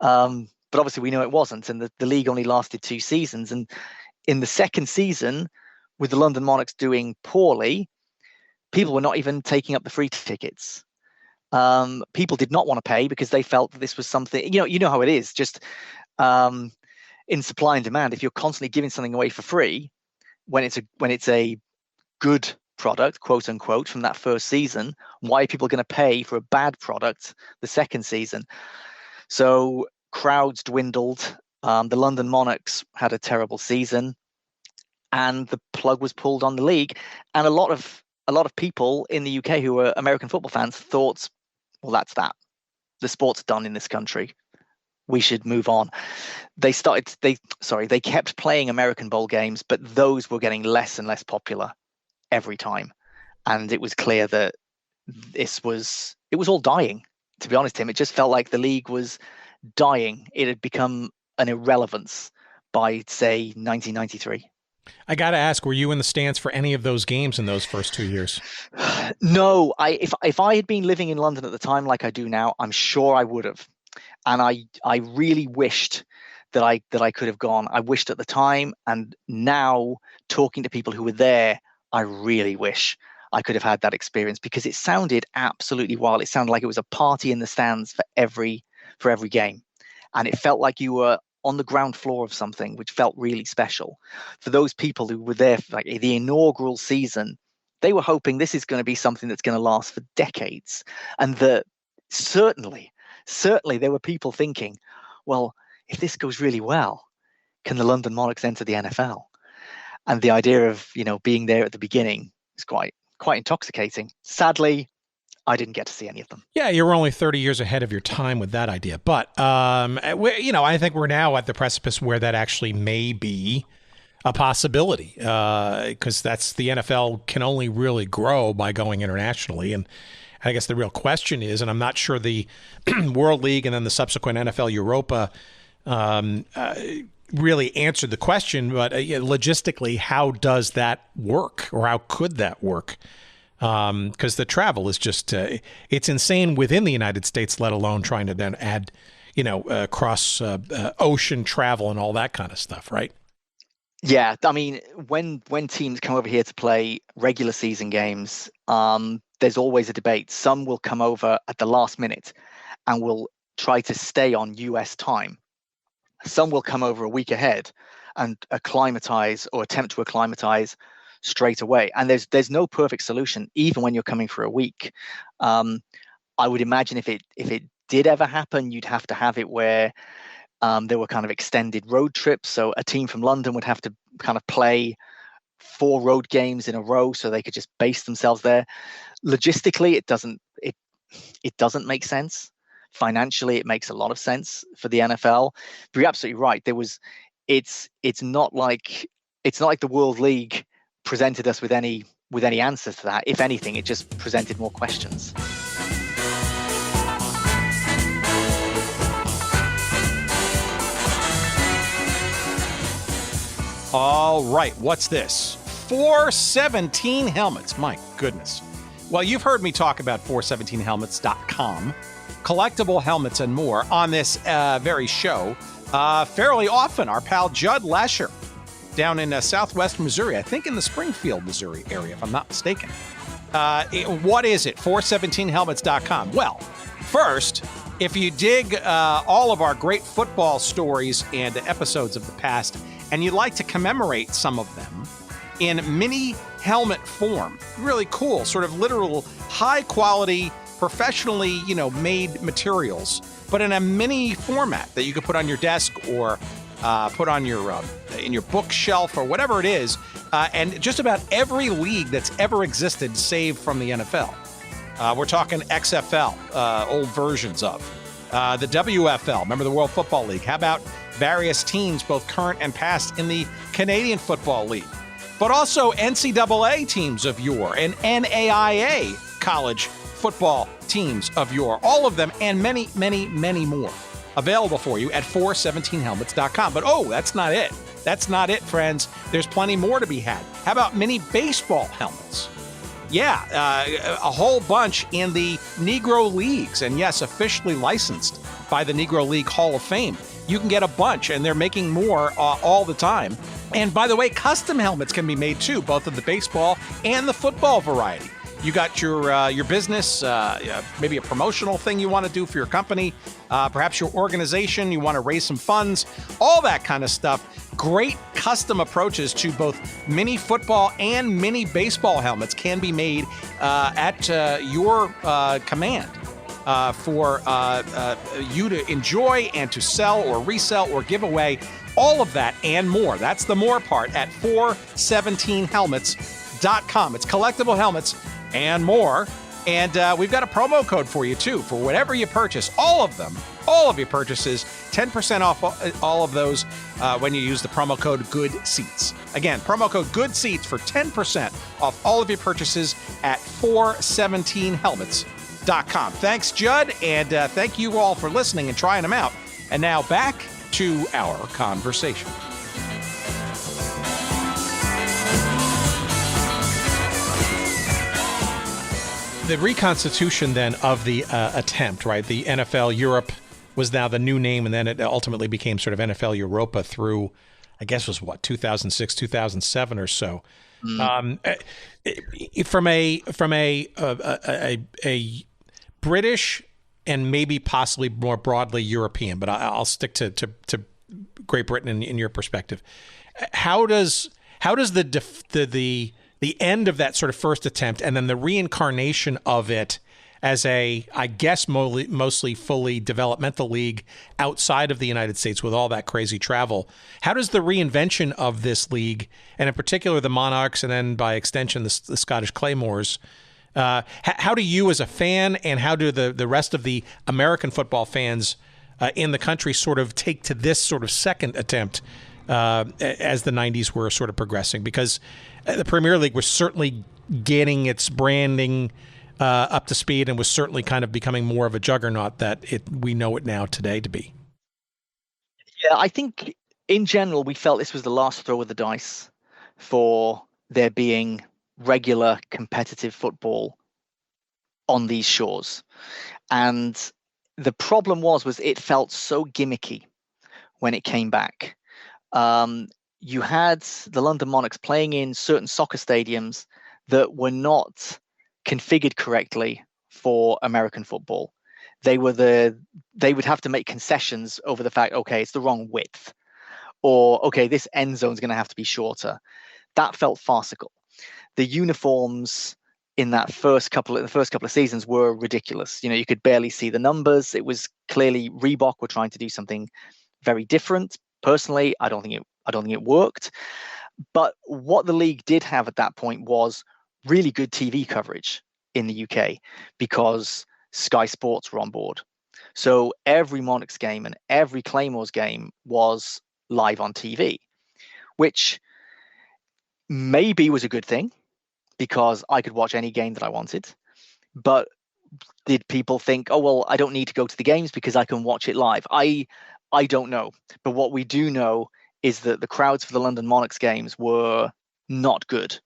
But obviously we know it wasn't. And the league only lasted 2 seasons. And in the second season, with the London Monarchs doing poorly, people were not even taking up the free tickets. People did not want to pay because they felt that this was something, you know how it is, just in supply and demand. If you're constantly giving something away for free, when it's a good product, quote unquote, from that first season, why are people going to pay for a bad product the second season? So crowds dwindled. The London Monarchs had a terrible season, and the plug was pulled on the league. And a lot of people in the UK who were American football fans thought, well, that's that. The sport's done in this country. We should move on. They kept playing American Bowl games, but those were getting less and less popular every time. And it was clear that it was all dying, to be honest, Tim. It just felt like the league was dying. It had become an irrelevance by, say, 1993. I got to ask, were you in the stands for any of those games in those first 2 years? No, if I had been living in London at the time like I do now, I'm sure I would have. And I really wished that I could have gone. I wished at the time, and now talking to people who were there, I really wish I could have had that experience, because it sounded absolutely wild. It sounded like it was a party in the stands for every game. And it felt like you were on the ground floor of something, which felt really special. For those people who were there for like the inaugural season, they were hoping this is going to be something that's going to last for decades. And that certainly there were people thinking, well, if this goes really well, can the London Monarchs enter the NFL? And the idea of, being there at the beginning is quite intoxicating. Sadly, I didn't get to see any of them. Yeah, you were only 30 years ahead of your time with that idea. But, I think we're now at the precipice where that actually may be a possibility, because the NFL can only really grow by going internationally. And I guess the real question is, and I'm not sure the World League and then the subsequent NFL Europa really answered the question, but logistically, how does that work, or how could that work? Because the travel is just, it's insane within the United States, let alone trying to then add, cross ocean travel and all that kind of stuff, right? Yeah, I mean, when teams come over here to play regular season games, there's always a debate. Some will come over at the last minute and will try to stay on US time. Some will come over a week ahead and acclimatize or attempt to acclimatize straight away. And there's no perfect solution, even when you're coming for a week. I would imagine if it did ever happen, you'd have to have it where there were kind of extended road trips. So a team from London would have to kind of play 4 road games in a row so they could just base themselves there. Logistically, it doesn't make sense. Financially, it makes a lot of sense for the NFL. But you're absolutely right. It's not like the World League presented us with any answers to that. If anything, it just presented more questions. All right, what's this? 417 helmets. My goodness. Well, you've heard me talk about 417helmets.com, collectible helmets and more on this very show fairly often. Our pal Judd Lesher down in southwest Missouri, I think in the Springfield, Missouri area, if I'm not mistaken. What is it? 417helmets.com. Well, first, if you dig all of our great football stories and episodes of the past, and you'd like to commemorate some of them in mini helmet form, really cool, sort of literal, high quality, professionally, made materials, but in a mini format that you could put on your desk or put on your in your bookshelf or whatever it is, and just about every league that's ever existed, save from the NFL. We're talking XFL, old versions of the WFL. Remember the World Football League? How about various teams, both current and past, in the Canadian Football League, but also NCAA teams of yore and NAIA college football teams of yore, all of them and many, many, many more available for you at 417helmets.com. But that's not it. That's not it, friends. There's plenty more to be had. How about mini baseball helmets? Yeah, a whole bunch in the Negro Leagues, and yes, officially licensed by the Negro League Hall of Fame. You can get a bunch, and they're making more all the time. And by the way, custom helmets can be made too, both of the baseball and the football variety. You got your business, maybe a promotional thing you want to do for your company, perhaps your organization, you want to raise some funds, all that kind of stuff. Great custom approaches to both mini football and mini baseball helmets can be made at your command for you to enjoy and to sell or resell or give away. All of that and more. That's the more part at 417helmets.com. It's collectible helmets and more. And we've got a promo code for you, too, for whatever you purchase. All of them, all of your purchases, 10% off all of those when you use the promo code GOODSEATS. Again, promo code GOODSEATS for 10% off all of your purchases at 417helmets.com. Thanks, Judd, and thank you all for listening and trying them out. And now back to our conversation. The reconstitution then of the attempt, right? The NFL Europe was now the new name, and then it ultimately became sort of NFL Europa through, I guess, was what, 2006, 2007 or so. From a British and maybe possibly more broadly European, but I'll stick to Great Britain in your perspective. How does the end of that sort of first attempt and then the reincarnation of it as a, I guess, mostly fully developmental league outside of the United States with all that crazy travel, how does the reinvention of this league, and in particular the Monarchs and then by extension the Scottish Claymores, how do you as a fan and how do the rest of the American football fans in the country sort of take to this sort of second attempt as the 90s were sort of progressing? Because the Premier League was certainly getting its branding up to speed and was certainly kind of becoming more of a juggernaut that we know it now today to be. Yeah, I think in general we felt this was the last throw of the dice for there being regular competitive football on these shores. And the problem was it felt so gimmicky when it came back. you had the London Monarchs playing in certain soccer stadiums that were not configured correctly for American football. They would have to make concessions over the fact, okay, it's the wrong width, or okay, this end zone is going to have to be shorter. That felt farcical. The uniforms in the first couple of seasons were ridiculous. You could barely see the numbers. It was clearly Reebok were trying to do something very different. Personally, I don't think it worked. But what the league did have at that point was really good TV coverage in the UK, because Sky Sports were on board. So every Monarchs game and every Claymores game was live on TV, which maybe was a good thing, because I could watch any game that I wanted. But did people think, oh, well, I don't need to go to the games because I can watch it live? I don't know. But what we do know is that the crowds for the London Monarchs games were not good,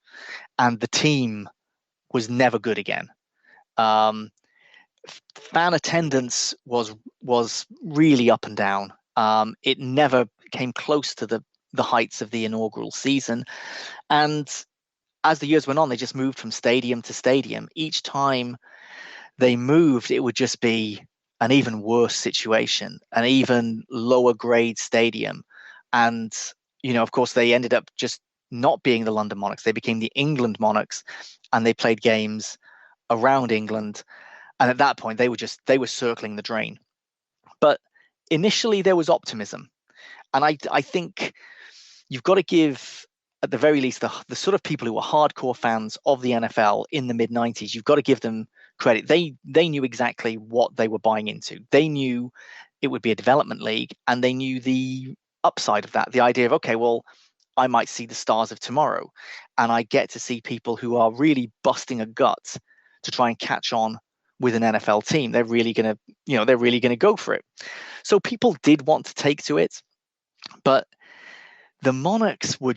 and the team was never good again. Fan attendance was really up and down. It never came close to the heights of the inaugural season. And as the years went on, they just moved from stadium to stadium. Each time they moved, it would just be an even worse situation, an even lower grade stadium. And, of course, they ended up just not being the London Monarchs. They became the England Monarchs, and they played games around England. And at that point, they were circling the drain. But initially, there was optimism. And I think you've got to give, at the very least, the sort of people who were hardcore fans of the NFL in the mid-90s, you've got to give them credit. They knew exactly what they were buying into. They knew it would be a development league, and they knew the upside of that, the idea of, okay, well, I might see the stars of tomorrow, and I get to see people who are really busting a gut to try and catch on with an NFL team. They're really going to go for it. So people did want to take to it, but the Monarchs were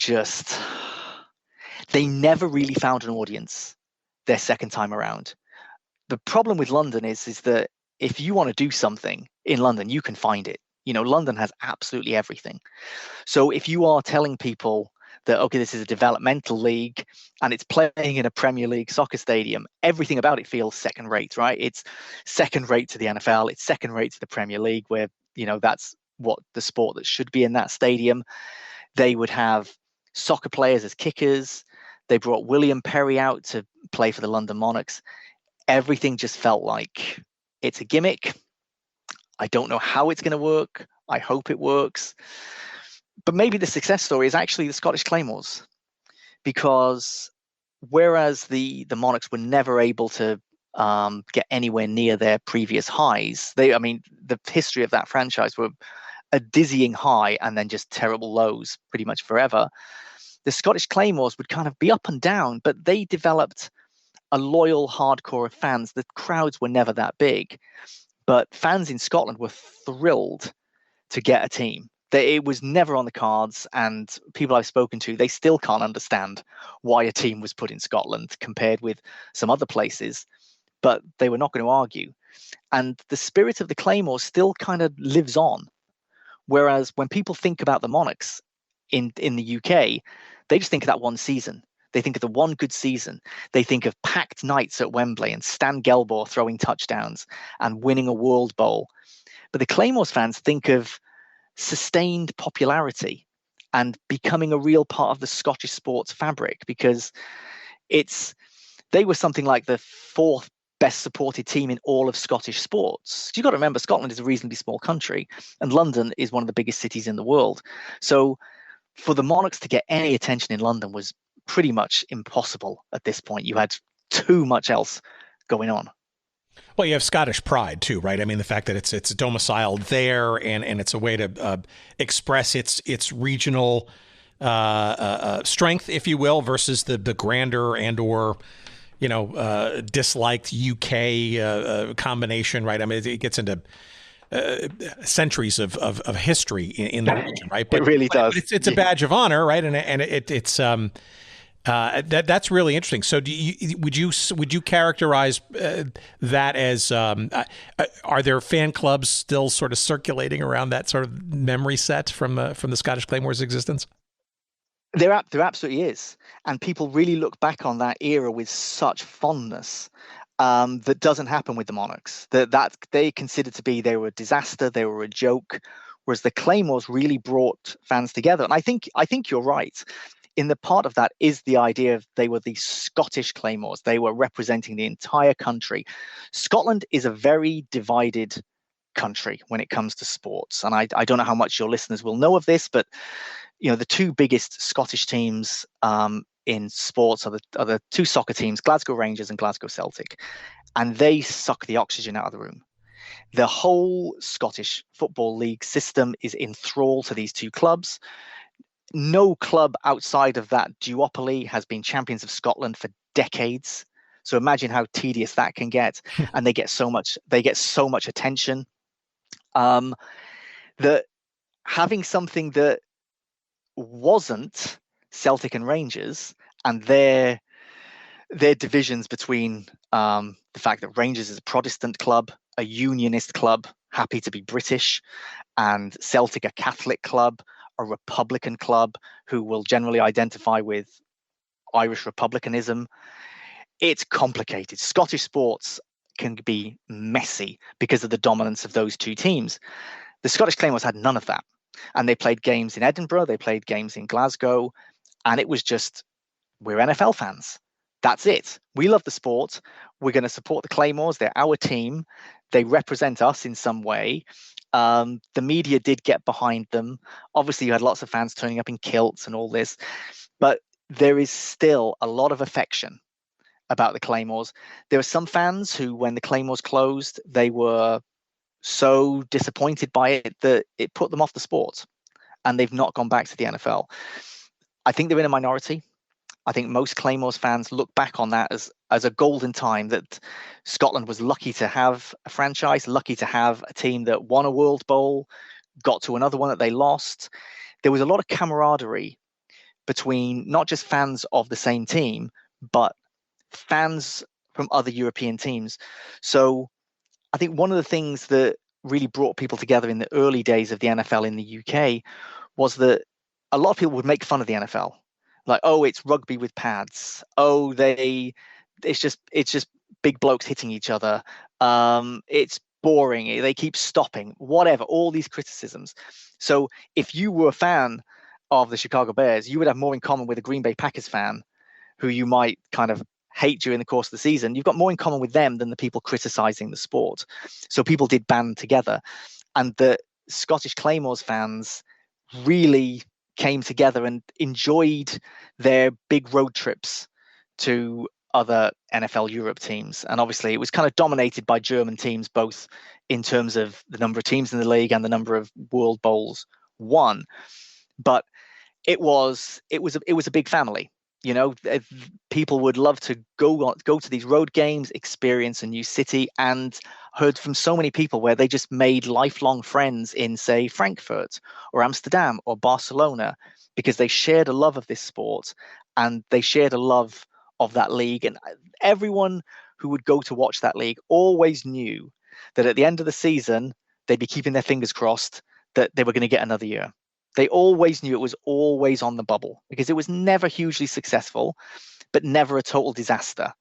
they never really found an audience their second time around. The problem with London is that if you want to do something in London, you can find it. London has absolutely everything. So if you are telling people that, okay, this is a developmental league and it's playing in a Premier League soccer stadium, everything about it feels second rate, right? It's second rate to the NFL. It's second rate to the Premier League, where, that's what the sport that should be in that stadium. They would have soccer players as kickers. They brought William Perry out to play for the London Monarchs. Everything just felt like it's a gimmick. I don't know how it's going to work. I hope it works. But maybe the success story is actually the Scottish Claymores, because whereas the Monarchs were never able to get anywhere near their previous highs, the history of that franchise were a dizzying high and then just terrible lows pretty much forever. The Scottish Claymores would kind of be up and down, but they developed a loyal hardcore of fans. The crowds were never that big, but fans in Scotland were thrilled to get a team. It was never on the cards, and people I've spoken to, they still can't understand why a team was put in Scotland compared with some other places, but they were not going to argue. And the spirit of the Claymores still kind of lives on. Whereas when people think about the Monarchs in the UK, they just think of that one season. They think of the one good season. They think of packed nights at Wembley and Stan Gelbaugh throwing touchdowns and winning a World Bowl. But the Claymores fans think of sustained popularity and becoming a real part of the Scottish sports fabric, because they were something like the fourth best supported team in all of Scottish sports. You've got to remember, Scotland is a reasonably small country, and London is one of the biggest cities in the world. So for the Monarchs to get any attention in London was pretty much impossible at this point. You had too much else going on. Well, you have Scottish pride too, right? I mean, the fact that it's domiciled there, and it's a way to express its regional strength, if you will, versus the grander and or disliked UK combination, right? I mean, it gets into centuries of history in the region, right? But it really does. It's a badge of honor, right? And it's that's really interesting. So, would you characterize that as are there fan clubs still sort of circulating around that sort of memory set from the Scottish Claymores' existence? There absolutely is, and people really look back on that era with such fondness. That doesn't happen with the Monarchs. That they considered to be, they were a disaster, they were a joke, whereas the Claymores really brought fans together. And I think you're right. In the part of that is the idea of they were the Scottish Claymores. They were representing the entire country. Scotland is a very divided country when it comes to sports, and I don't know how much your listeners will know of this, but the two biggest Scottish teams in sports are the two soccer teams, Glasgow Rangers and Glasgow Celtic, and they suck the oxygen out of the room. The whole Scottish Football League system is enthralled to these two clubs. No club outside of that duopoly has been champions of Scotland for decades. So imagine how tedious that can get, and they get so much attention. That having something that wasn't Celtic and Rangers and their divisions between the fact that Rangers is a Protestant club, a unionist club, happy to be British, and Celtic a Catholic club, a Republican club who will generally identify with Irish republicanism. It's complicated. Scottish sports can be messy because of the dominance of those two teams. The Scottish Claymores had none of that. And they played games in Edinburgh, they played games in Glasgow, and it was just, we're NFL fans. That's it. We love the sport. We're going to support the Claymores. They're our team. They represent us in some way. The media did get behind them. Obviously, you had lots of fans turning up in kilts and all this, but there is still a lot of affection about the Claymores. There are some fans who, when the Claymores closed, they were so disappointed by it that it put them off the sport, and they've not gone back to the NFL. I think they're in a minority. I think most Claymores fans look back on that as a golden time, that Scotland was lucky to have a franchise, lucky to have a team that won a World Bowl, got to another one that they lost. There was a lot of camaraderie between not just fans of the same team, but fans from other European teams. So I think one of the things that really brought people together in the early days of the NFL in the UK was that a lot of people would make fun of the NFL. Like, oh, it's rugby with pads. Oh, it's just big blokes hitting each other. It's boring. They keep stopping. Whatever. All these criticisms. So if you were a fan of the Chicago Bears, you would have more in common with a Green Bay Packers fan, who you might kind of hate during the course of the season. You've got more in common with them than the people criticizing the sport. So people did band together, and the Scottish Claymores fans really came together and enjoyed their big road trips to other NFL Europe teams. And obviously it was kind of dominated by German teams, both in terms of the number of teams in the league and the number of World Bowls won. But it was a big family. People would love to go to these road games, experience a new city, and heard from so many people where they just made lifelong friends in, say, Frankfurt or Amsterdam or Barcelona, because they shared a love of this sport and they shared a love of that league. And everyone who would go to watch that league always knew that at the end of the season, they'd be keeping their fingers crossed that they were going to get another year. They always knew it was always on the bubble, because it was never hugely successful, but never a total disaster.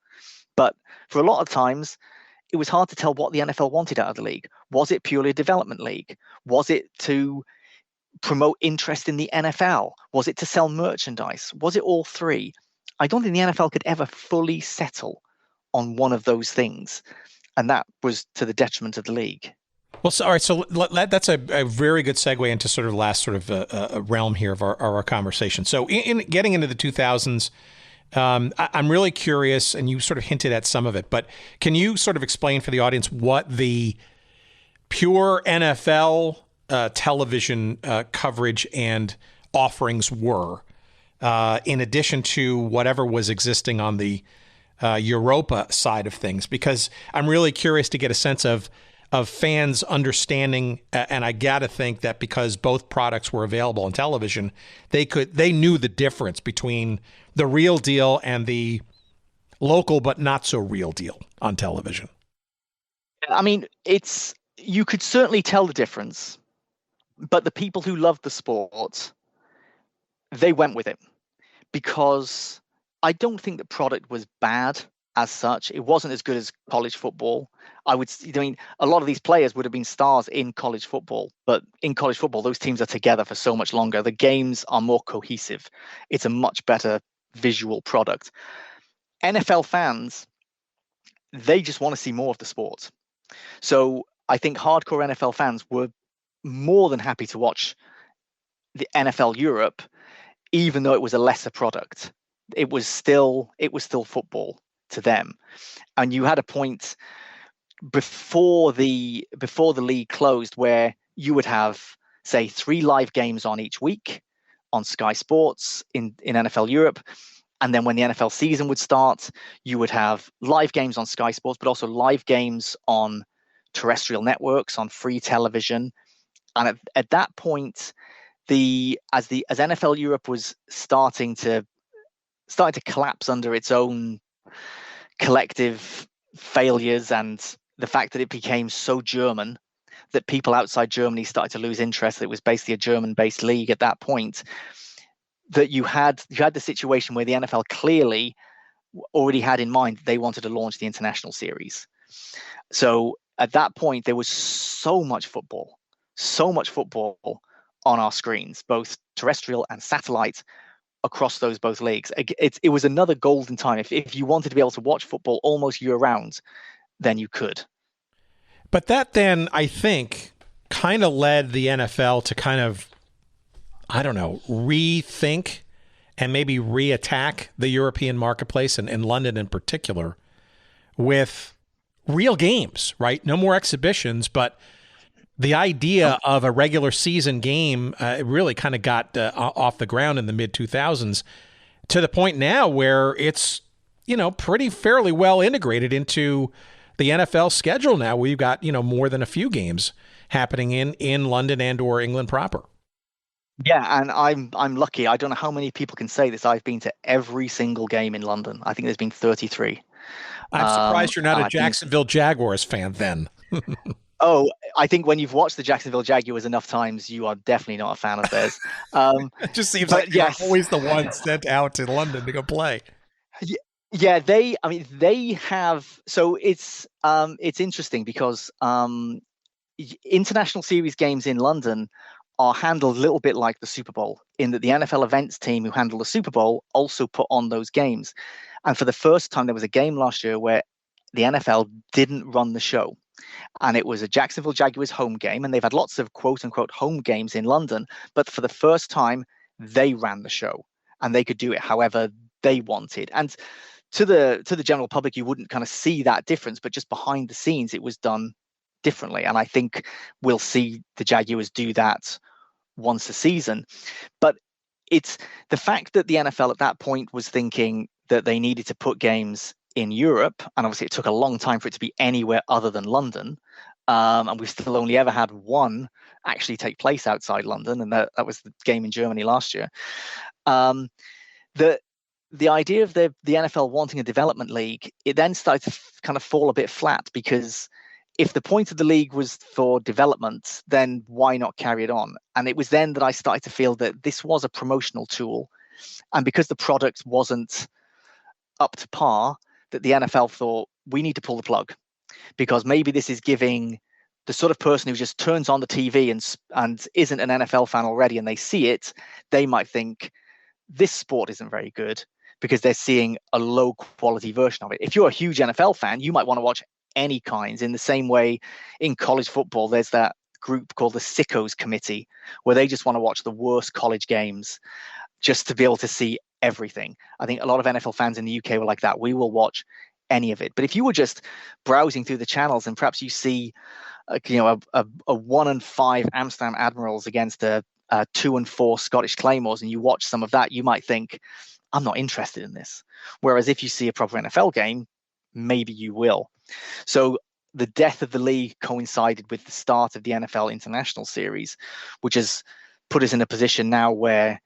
But for a lot of times, it was hard to tell what the NFL wanted out of the league. Was it purely a development league? Was it to promote interest in the NFL? Was it to sell merchandise? Was it all three? I don't think the NFL could ever fully settle on one of those things. And that was to the detriment of the league. Well, all right. So that's a very good segue into sort of the last sort of realm here of our conversation. So in getting into the 2000s, I'm really curious, and you sort of hinted at some of it, but can you sort of explain for the audience what the pure NFL television coverage and offerings were, in addition to whatever was existing on the Europa side of things? Because I'm really curious to get a sense of fans understanding, and I got to think that because both products were available on television, they knew the difference between the real deal and the local but not so real deal on television. I mean, you could certainly tell the difference, but the people who loved the sport, they went with it. because I don't think the product was bad as such. It wasn't as good as college football. I mean, a lot of these players would have been stars in college football, but in college football, those teams are together for so much longer. The games are more cohesive. It's a much better visual product. NFL fans, they just want to see more of the sport. So I think hardcore NFL fans were more than happy to watch the NFL Europe, even though it was a lesser product. It was still football to them. And you had a point before the league closed where you would have, say, 3 live games on each week on Sky Sports in NFL Europe. And then when the NFL season would start, you would have live games on Sky Sports, but also live games on terrestrial networks, on free television. And at that point, as NFL Europe was starting to collapse under its own collective failures, and the fact that it became so German that people outside Germany started to lose interest, that it was basically a German-based league at that point, that you had the situation where the NFL clearly already had in mind they wanted to launch the international series. So at that point, there was so much football on our screens, both terrestrial and satellite, across those both leagues. It was another golden time. If you wanted to be able to watch football almost year round, then you could. But that then, I think, kind of led the NFL to kind of, I don't know, rethink and maybe reattack the European marketplace, and in London in particular, with real games, right? No more exhibitions, but the idea of a regular season game really kind of got off the ground in the mid-2000s, to the point now where it's, pretty fairly well integrated into the NFL schedule now. We've got, more than a few games happening in London and or England proper. Yeah, and I'm lucky. I don't know how many people can say this. I've been to every single game in London. I think there's been 33. I'm surprised you're not a Jacksonville Jaguars fan then. Oh, I think when you've watched the Jacksonville Jaguars enough times, you are definitely not a fan of theirs. It just seems like you're always the one sent out to London to go play. Yeah, they have. So it's interesting because international series games in London are handled a little bit like the Super Bowl, in that the NFL events team who handle the Super Bowl also put on those games. And for the first time, there was a game last year where the NFL didn't run the show. And it was a Jacksonville Jaguars home game, and they've had lots of quote unquote home games in London, but for the first time they ran the show, and they could do it however they wanted. And to the general public, you wouldn't kind of see that difference, but just behind the scenes it was done differently. And I think we'll see the Jaguars do that once a season. But it's the fact that the NFL at that point was thinking that they needed to put games in Europe, and obviously it took a long time for it to be anywhere other than London, and we've still only ever had one actually take place outside London, and that was the game in Germany last year. The idea of the NFL wanting a development league, it then started to kind of fall a bit flat, because if the point of the league was for development, then why not carry it on? And it was then that I started to feel that this was a promotional tool, and because the product wasn't up to par, that the NFL thought, we need to pull the plug, because maybe this is giving the sort of person who just turns on the TV and isn't an NFL fan already, and they see it, they might think this sport isn't very good because they're seeing a low quality version of it. If you're a huge NFL fan, you might want to watch any kinds. In the same way, in college football, there's that group called the Sickos Committee, where they just want to watch the worst college games just to be able to see everything. I think a lot of NFL fans in the UK were like that. We will watch any of it. But if you were just browsing through the channels and perhaps you see a 1-5 Amsterdam Admirals against a 2-4 Scottish Claymores, and you watch some of that, you might think, I'm not interested in this. Whereas if you see a proper NFL game, maybe you will. So the death of the league coincided with the start of the NFL International Series, which has put us in a position now where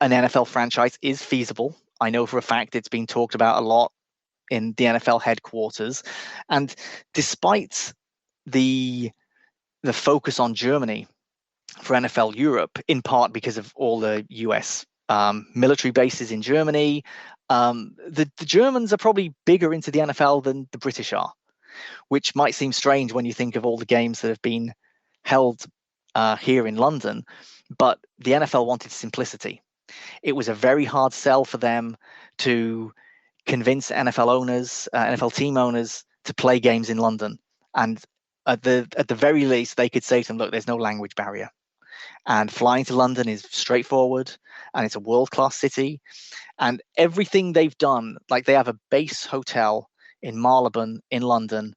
an NFL franchise is feasible. I know for a fact it's been talked about a lot in the NFL headquarters. And despite the focus on Germany for NFL Europe, in part because of all the US military bases in Germany. The Germans are probably bigger into the NFL than the British are, which might seem strange when you think of all the games that have been held here in London. But the NFL wanted simplicity. It was a very hard sell for them to convince NFL owners, NFL team owners, to play games in London. And at the very least, they could say to them, look, there's no language barrier. And flying to London is straightforward, and it's a world-class city. And everything they've done, like they have a base hotel in Marylebone in London,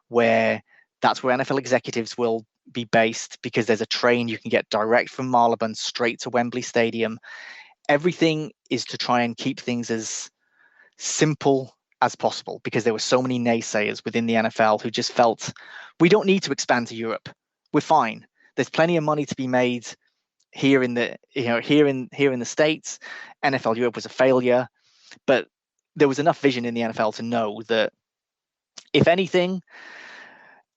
where that's where NFL executives will be based, because there's a train you can get direct from Marylebone straight to Wembley Stadium. Everything is to try and keep things as simple as possible, because there were so many naysayers within the NFL who just felt, we don't need to expand to Europe. We're fine. There's plenty of money to be made here in the States. NFL Europe was a failure, but there was enough vision in the NFL to know that, if anything,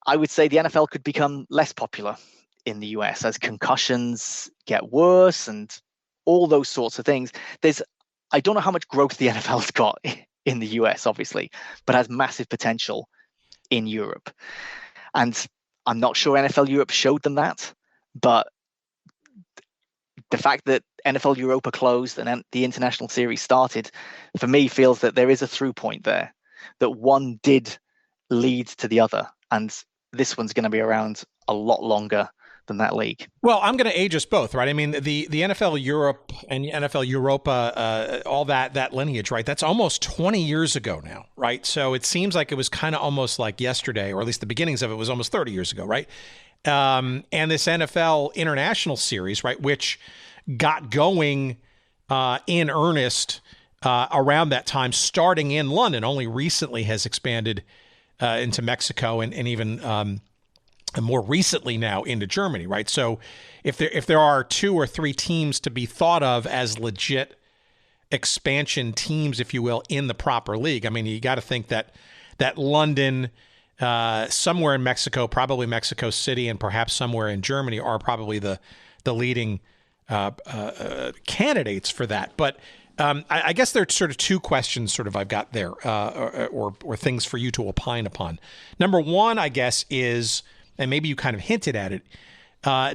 I would say the NFL could become less popular in the US as concussions get worse and all those sorts of things. I don't know how much growth the NFL's got in the US, obviously, but has massive potential in Europe. And I'm not sure NFL Europe showed them that, but the fact that NFL Europa closed and then the international series started, for me, feels that there is a through point there, that one did lead to the other. And this one's going to be around a lot longer than that league. Well, I'm going to age us both, right? I mean, the NFL Europe and NFL Europa, all that lineage, right? That's almost 20 years ago now, right? So it seems like it was kind of almost like yesterday, or at least the beginnings of it was almost 30 years ago, right? And this NFL International Series, right, which got going in earnest around that time, starting in London, only recently has expanded into Mexico and even more recently now into Germany, right? So if there are 2 or 3 teams to be thought of as legit expansion teams, if you will, in the proper league, I mean, you got to think that London, somewhere in Mexico, probably Mexico City, and perhaps somewhere in Germany are probably the leading candidates for that. But I guess there are sort of 2 questions I've got there, or things for you to opine upon. Number one, I guess, is, and maybe you kind of hinted at it,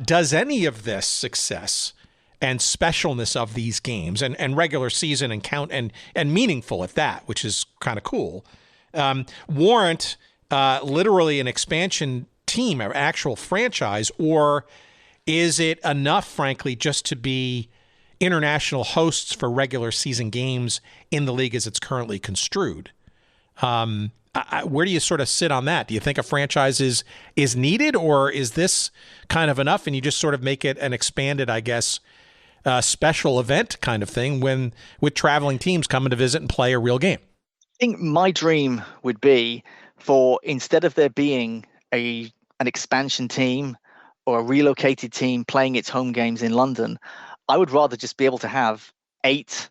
does any of this success and specialness of these games and regular season and count and meaningful at that, which is kind of cool, warrant literally an expansion team, an actual franchise, or is it enough, frankly, just to be international hosts for regular season games in the league as it's currently construed? Where do you sort of sit on that? Do you think a franchise is needed, or is this kind of enough and you just sort of make it an expanded, I guess, special event kind of thing with traveling teams coming to visit and play a real game? I think my dream would be for, instead of there being an expansion team or a relocated team playing its home games in London, I would rather just be able to have eight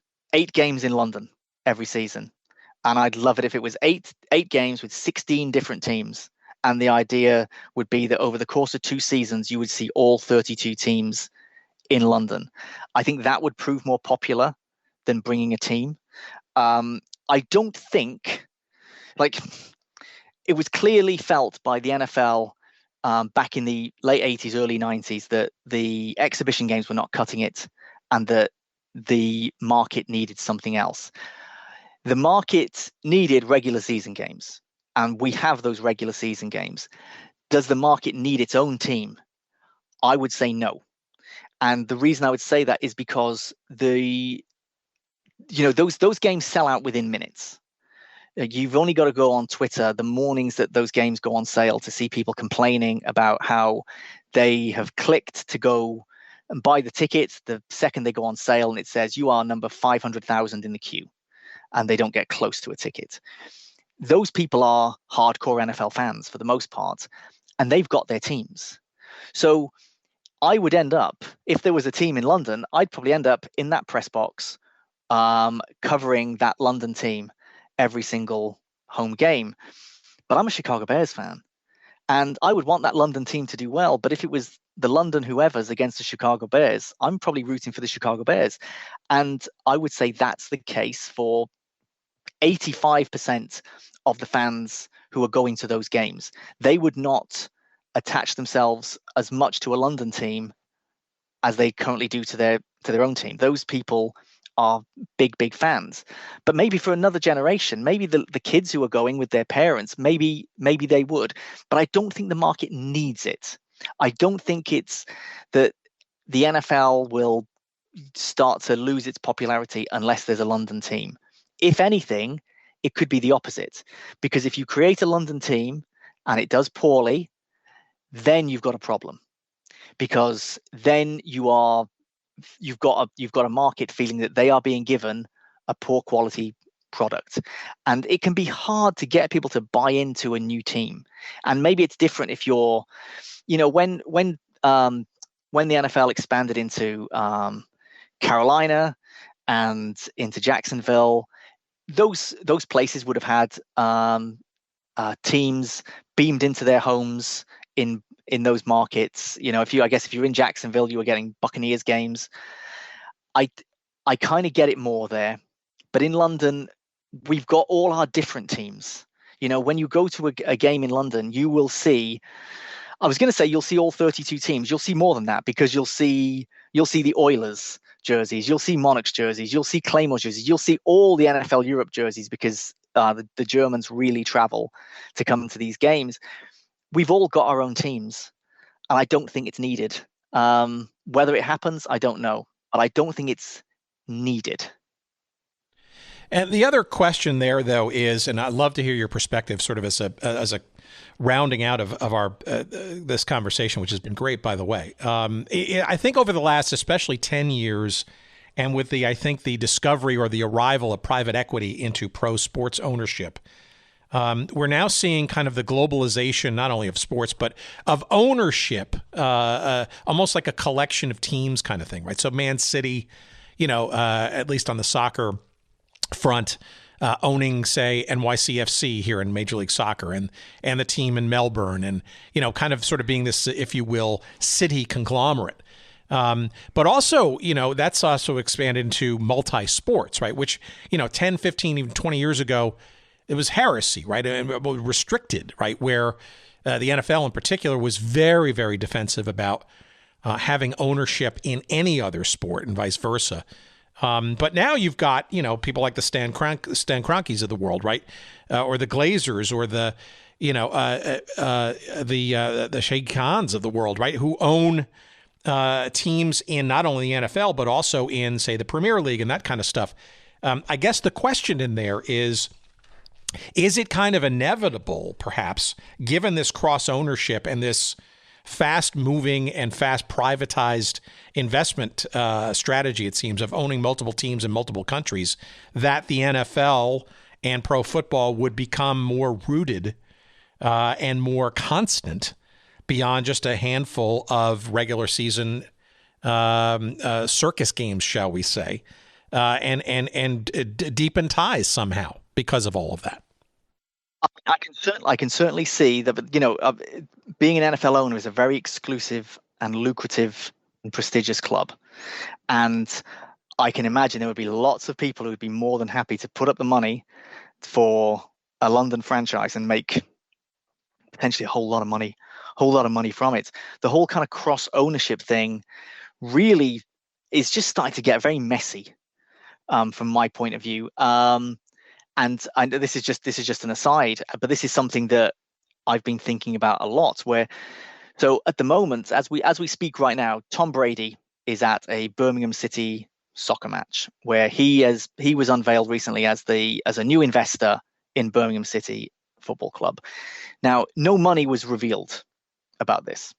games in London every season. And I'd love it if it was eight games with 16 different teams. And the idea would be that over the course of 2 seasons, you would see all 32 teams in London. I think that would prove more popular than bringing a team. I don't think, it was clearly felt by the NFL back in the late 80s, early 90s, that the exhibition games were not cutting it and that the market needed something else. The market needed regular season games, and we have those regular season games. Does the market need its own team? I would say no. And the reason I would say that is because those games sell out within minutes. You've only got to go on Twitter the mornings that those games go on sale to see people complaining about how they have clicked to go and buy the tickets the second they go on sale, and it says you are number 500,000 in the queue, and they don't get close to a ticket. Those people are hardcore NFL fans for the most part, and they've got their teams. So I would end up, if there was a team in London, I'd probably end up in that press box covering that London team every single home game. But I'm a Chicago Bears fan, and I would want that London team to do well. But if it was the London whoever's against the Chicago Bears, I'm probably rooting for the Chicago Bears. And I would say that's the case for 85% of the fans who are going to those games. They would not attach themselves as much to a London team as they currently do to their own team. Those people are big fans. But maybe for another generation, maybe the kids who are going with their parents, maybe they would. But I don't think the market needs it. I don't think it's that the NFL will start to lose its popularity unless there's a London team. If anything, it could be the opposite. Because if you create a London team and it does poorly, then you've got a problem. Because then you've got a market feeling that they are being given a poor quality product, and it can be hard to get people to buy into a new team. And maybe it's different if you're, when the NFL expanded into Carolina and into Jacksonville, those places would have had teams beamed into their homes in those markets. If you're in Jacksonville, you were getting Buccaneers games. I kind of get it more there, but in London, we've got all our different teams. When you go to a game in London, you will see. I was going to say you'll see all 32 teams. You'll see more than that, because you'll see the Oilers jerseys, you'll see Monarchs jerseys, you'll see Claymore jerseys, you'll see all the NFL Europe jerseys, because the Germans really travel to come to these games. We've all got our own teams, and I don't think it's needed. Whether it happens, I don't know, but I don't think it's needed. And the other question there, though, is, and I'd love to hear your perspective, sort of as a rounding out of our this conversation, which has been great, by the way. I think over the last, especially 10 years, and with the discovery or the arrival of private equity into pro sports ownership, we're now seeing kind of the globalization, not only of sports, but of ownership, almost like a collection of teams kind of thing, right? So Man City, at least on the soccer front, owning, say, NYCFC here in Major League Soccer, and the team in Melbourne, and, kind of sort of being this, if you will, city conglomerate. But also, that's also expanded into multi-sports, right? Which, 10, 15, even 20 years ago, it was heresy, right? And restricted, right? Where the NFL in particular was very, very defensive about having ownership in any other sport and vice versa. But now you've got, people like the Stan Kroenkes of the world, right? Or the Glazers, or the Sheikh Khans of the world, right? Who own teams in not only the NFL, but also in, say, the Premier League and that kind of stuff. I guess the question in there is it kind of inevitable, perhaps, given this cross-ownership and this fast-moving and fast privatized investment strategy, it seems, of owning multiple teams in multiple countries, that the NFL and pro football would become more rooted and more constant beyond just a handful of regular season circus games, shall we say, and deepen ties somehow because of all of that. I can certainly see that, being an NFL owner is a very exclusive and lucrative and prestigious club. And I can imagine there would be lots of people who would be more than happy to put up the money for a London franchise and make potentially a whole lot of money from it. The whole kind of cross ownership thing really is just starting to get very messy, from my point of view. And this is just an aside, but this is something that I've been thinking about a lot. So at the moment, as we speak right now, Tom Brady is at a Birmingham City soccer match where he was unveiled recently as a new investor in Birmingham City Football Club. Now, no money was revealed about this,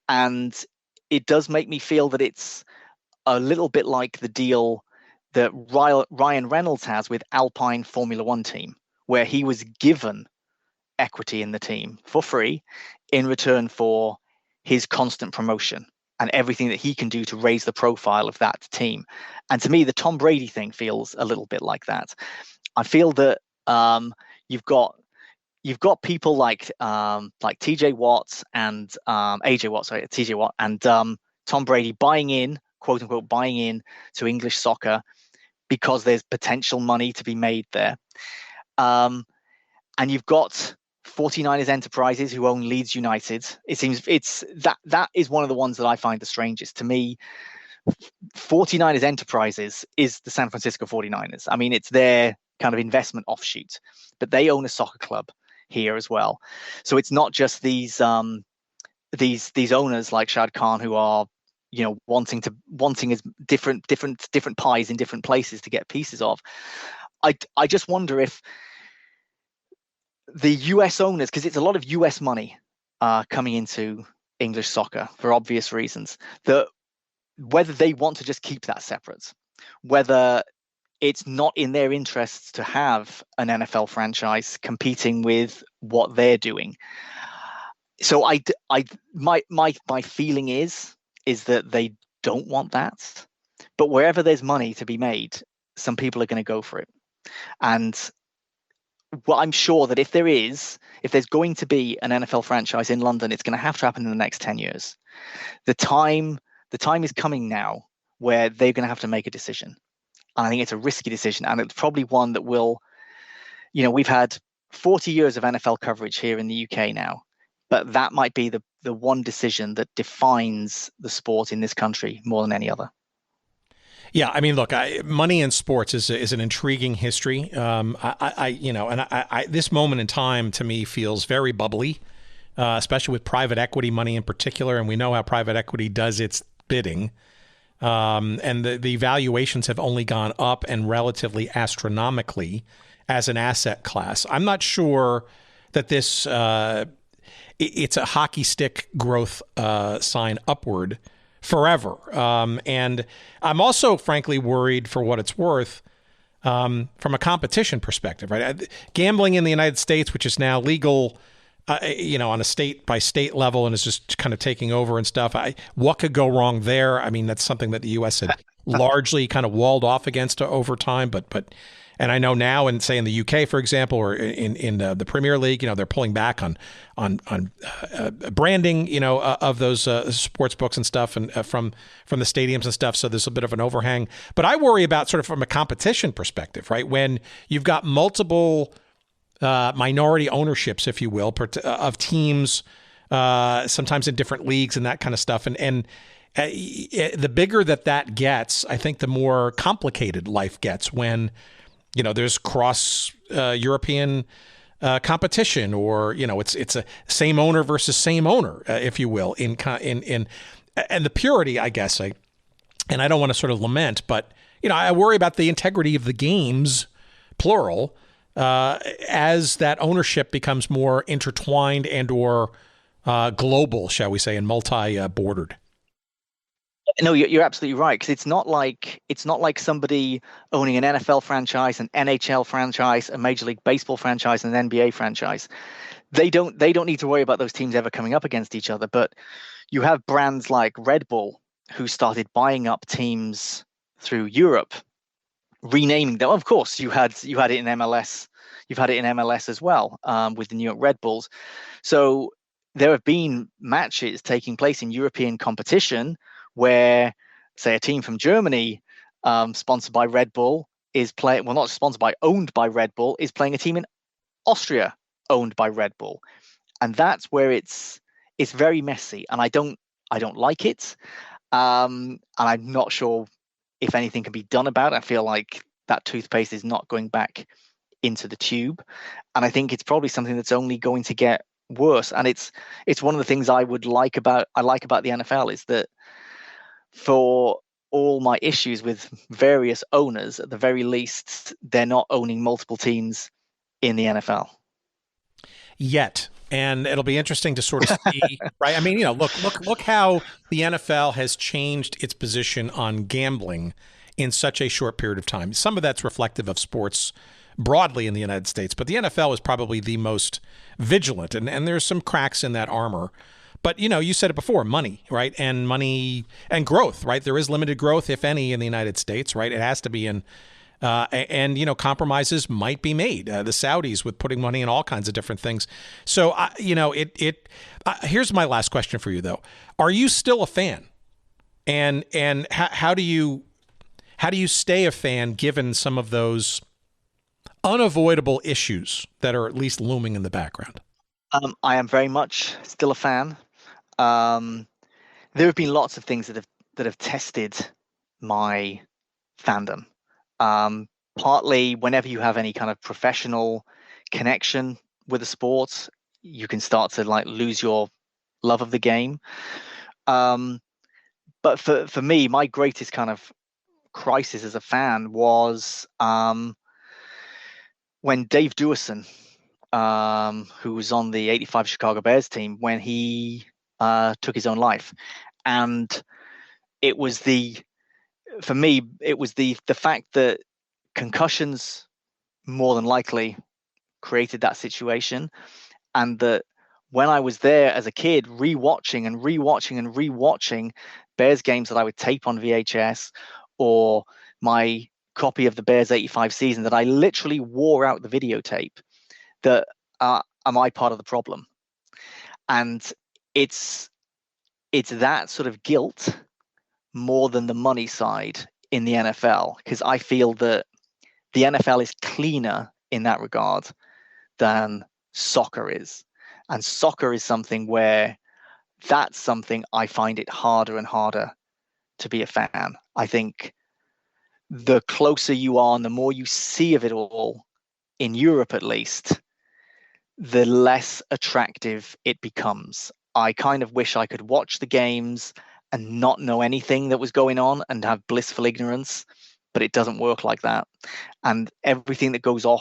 and it does make me feel that it's a little bit like the deal that Ryan Reynolds has with Alpine Formula One team, where he was given equity in the team for free in return for his constant promotion and everything that he can do to raise the profile of that team. And to me, the Tom Brady thing feels a little bit like that. I feel that you've got you've got people like TJ Watt and AJ Watt, sorry, TJ Watt and Tom Brady buying in, quote unquote, buying in to English soccer because there's potential money to be made there. And you've got 49ers Enterprises who own Leeds United. It seems that is one of the ones that I find the strangest to me. 49ers Enterprises is the San Francisco 49ers. I mean, it's their kind of investment offshoot, but they own a soccer club here as well. So it's not just these owners like Shad Khan who are, you know, wanting as different pies in different places to get pieces of. I just wonder if the US owners, because it's a lot of US money coming into English soccer for obvious reasons, that whether they want to just keep that separate, whether it's not in their interests to have an NFL franchise competing with what they're doing. So my feeling is that they don't want that, but wherever there's money to be made, some people are going to go for it. And well, I'm sure that if there's going to be an NFL franchise in London, it's going to have to happen in the next 10 years. The time is coming now where they're going to have to make a decision. And I think it's a risky decision. And it's probably one that will, you know, we've had 40 years of NFL coverage here in the UK now, but that might be the one decision that defines the sport in this country more than any other. Yeah, I mean, look, money in sports is an intriguing history. This moment in time to me feels very bubbly, especially with private equity money in particular. And we know how private equity does its bidding. And the valuations have only gone up and relatively astronomically as an asset class. I'm not sure that this it's a hockey stick growth sign upward forever. And I'm also, frankly, worried for what it's worth from a competition perspective, right? Gambling in the United States, which is now legal, on a state by state level and is just kind of taking over and stuff. What could go wrong there? I mean, that's something that the U.S. had largely kind of walled off against over time, but and I know now, in say in the UK, for example, or in the Premier League, they're pulling back on branding, of those sports books and stuff, and from the stadiums and stuff. So there's a bit of an overhang. But I worry about sort of from a competition perspective, right? When you've got multiple minority ownerships, if you will, of teams, sometimes in different leagues and that kind of stuff, and the bigger that gets, I think the more complicated life gets when there's cross European competition, or it's a same owner versus same owner, if you will, in and the purity, I guess. And I don't want to sort of lament, but I worry about the integrity of the games, plural, as that ownership becomes more intertwined and or global, shall we say, and multi-bordered. No, you're absolutely right, because it's not like somebody owning an NFL franchise, an NHL franchise, a Major League Baseball franchise, and an NBA franchise. They don't need to worry about those teams ever coming up against each other. But you have brands like Red Bull who started buying up teams through Europe, renaming them. Of course, you had it in MLS. You've had it in MLS as well, with the New York Red Bulls. So there have been matches taking place in European competition where, say, a team from Germany, sponsored by Red Bull, not sponsored by, owned by Red Bull, is playing a team in Austria owned by Red Bull, and that's where it's very messy, and I don't like it, and I'm not sure if anything can be done about it. I feel like that toothpaste is not going back into the tube, and I think it's probably something that's only going to get worse. And it's one of the things I like about the NFL is that, for all my issues with various owners, at the very least, they're not owning multiple teams in the NFL yet. And it'll be interesting to sort of see, right? I mean, look how the NFL has changed its position on gambling in such a short period of time. Some of that's reflective of sports broadly in the United States, but the NFL is probably the most vigilant, and there's some cracks in that armor. But, you said it before, money, right? And money and growth, right? There is limited growth, if any, in the United States, right? It has to be in And, you know, compromises might be made. The Saudis with putting money in all kinds of different things. So, you know, here's my last question for you, though. Are you still a fan? And how do you stay a fan given some of those unavoidable issues that are at least looming in the background? I am very much still a fan. There have been lots of things that have tested my fandom. Partly, whenever you have any kind of professional connection with a sport, you can start to like lose your love of the game. But for me, my greatest kind of crisis as a fan was when Dave Duerson, who was on the '85 Chicago Bears team, when he took his own life. And it was for me, it was the fact that concussions more than likely created that situation. And that when I was there as a kid, rewatching Bears games that I would tape on VHS, or my copy of the Bears '85 season that I literally wore out the videotape, that am I part of the problem? And it's that sort of guilt more than the money side in the NFL, because I feel that the NFL is cleaner in that regard than soccer is. And soccer is something where that's something I find it harder and harder to be a fan. I think the closer you are and the more you see of it all, in Europe at least, the less attractive it becomes. I kind of wish I could watch the games and not know anything that was going on and have blissful ignorance, but it doesn't work like that. And everything that goes on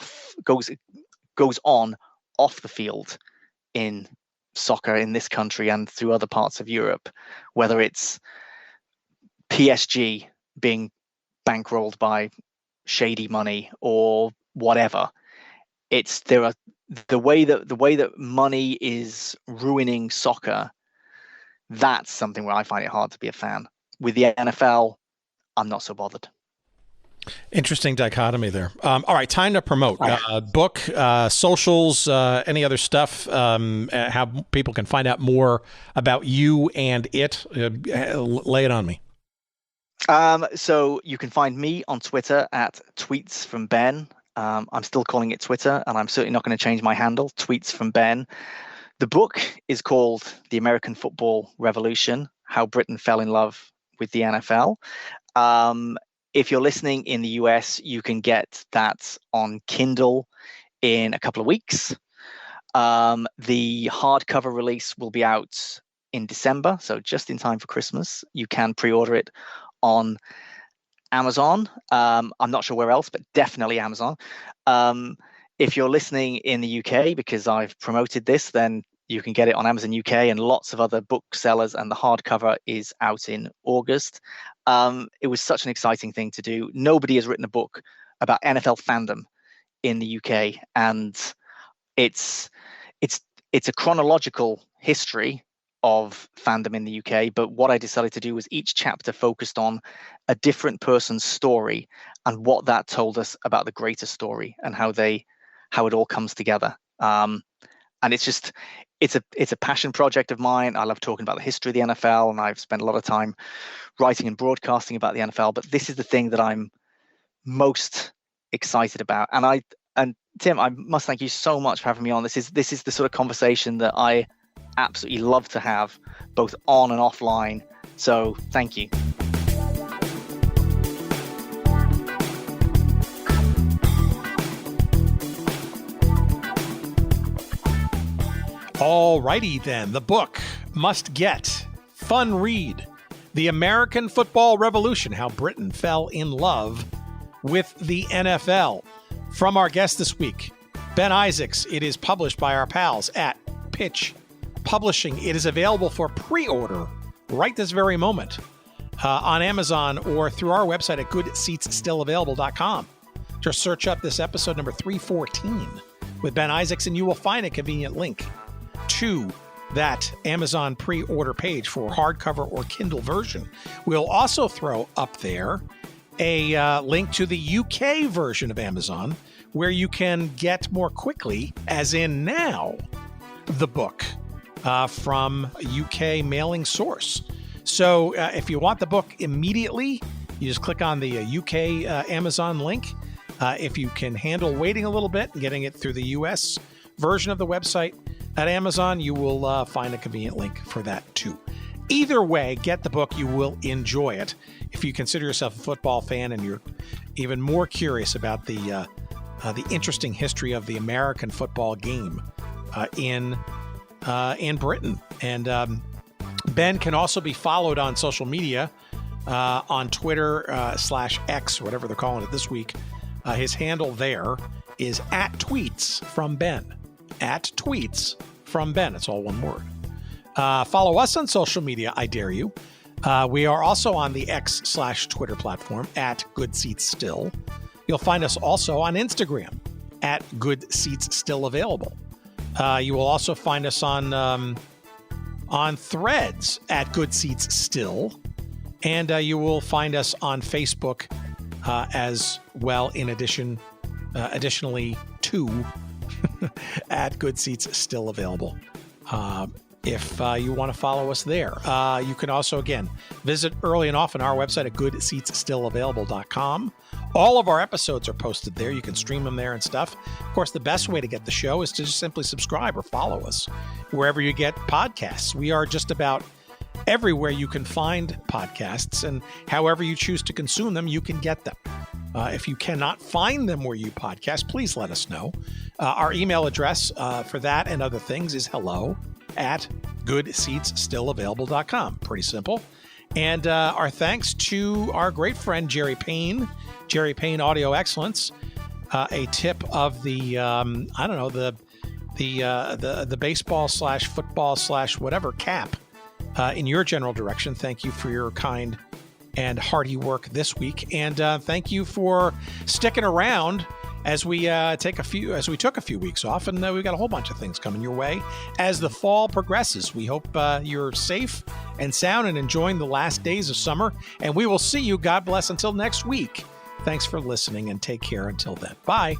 off the field in soccer in this country and through other parts of Europe, whether it's PSG being bankrolled by shady money or whatever, the way that money is ruining soccer. That's something where I find it hard to be a fan. With the NFL, I'm not so bothered. Interesting dichotomy there. All right, time to promote. Book, socials, any other stuff, how people can find out more about you and it. Lay it on me. So you can find me on Twitter at Tweets from Ben. I'm still calling it Twitter, and I'm certainly not going to change my handle, Tweets from Ben. The book is called The American Football Revolution, How Britain Fell in Love with the NFL. If you're listening in the US, you can get that on Kindle in a couple of weeks. The hardcover release will be out in December, so just in time for Christmas. You can pre-order it on Amazon. I'm not sure where else, but definitely Amazon. If you're listening in the UK, because I've promoted this, then you can get it on Amazon UK and lots of other booksellers, and the hardcover is out in August. It was such an exciting thing to do. Nobody has written a book about NFL fandom in the UK, and it's a chronological history of fandom in the UK. But what I decided to do was each chapter focused on a different person's story and what that told us about the greater story and how it all comes together. And it's a passion project of mine. I love talking about the history of the NFL, and I've spent a lot of time writing and broadcasting about the NFL. But this is the thing that I'm most excited about. And Tim, I must thank you so much for having me on. This is the sort of conversation that I absolutely love to have, both on and offline. So thank you. All righty then. The book, must get, fun read. The American Football Revolution, How Britain Fell in Love with the NFL. From our guest this week, Ben Issacs. It is published by our pals at Pitch Publishing. It is available for pre-order right this very moment on Amazon or through our website at goodseatsstillavailable.com. Just search up this episode number 314 with Ben Issacs, and you will find a convenient link to that Amazon pre-order page for hardcover or Kindle version. We'll also throw up there a link to the UK version of Amazon, where you can get more quickly, as in now, the book from UK mailing source. So if you want the book immediately, you just click on the UK Amazon link. If you can handle waiting a little bit and getting it through the US version of the website at Amazon, you will find a convenient link for that too. Either way, get the book. You will enjoy it. If you consider yourself a football fan and you're even more curious about the interesting history of the American football game in Britain. And Ben can also be followed on social media, on Twitter /X, whatever they're calling it this week. His handle there is @tweetsfromben. @tweetsfromben. It's all one word. Follow us on social media, I dare you. We are also on the X/Twitter platform @GoodSeatsStill. You'll find us also on Instagram @GoodSeatsStillAvailable. You will also find us on Threads @GoodSeatsStill. And you will find us on Facebook as well, additionally to @GoodSeatsStillAvailable. If you want to follow us there. You can also, again, visit early and often our website at goodseatsstillavailable.com. All of our episodes are posted there. You can stream them there and stuff. Of course, the best way to get the show is to just simply subscribe or follow us wherever you get podcasts. We are just about everywhere you can find podcasts, and however you choose to consume them, you can get them. If you cannot find them where you podcast, please let us know. Our email address for that and other things is hello@goodseatsstillavailable.com. Pretty simple. And our thanks to our great friend Jerry Payne Audio Excellence. A tip of the the baseball /football /whatever cap in your general direction. Thank you for your kind and hearty work this week, and thank you for sticking around as we took a few weeks off, and we've got a whole bunch of things coming your way as the fall progresses. We hope you're safe and sound and enjoying the last days of summer, and we will see you, God bless, until next week. Thanks for listening, and take care until then. Bye.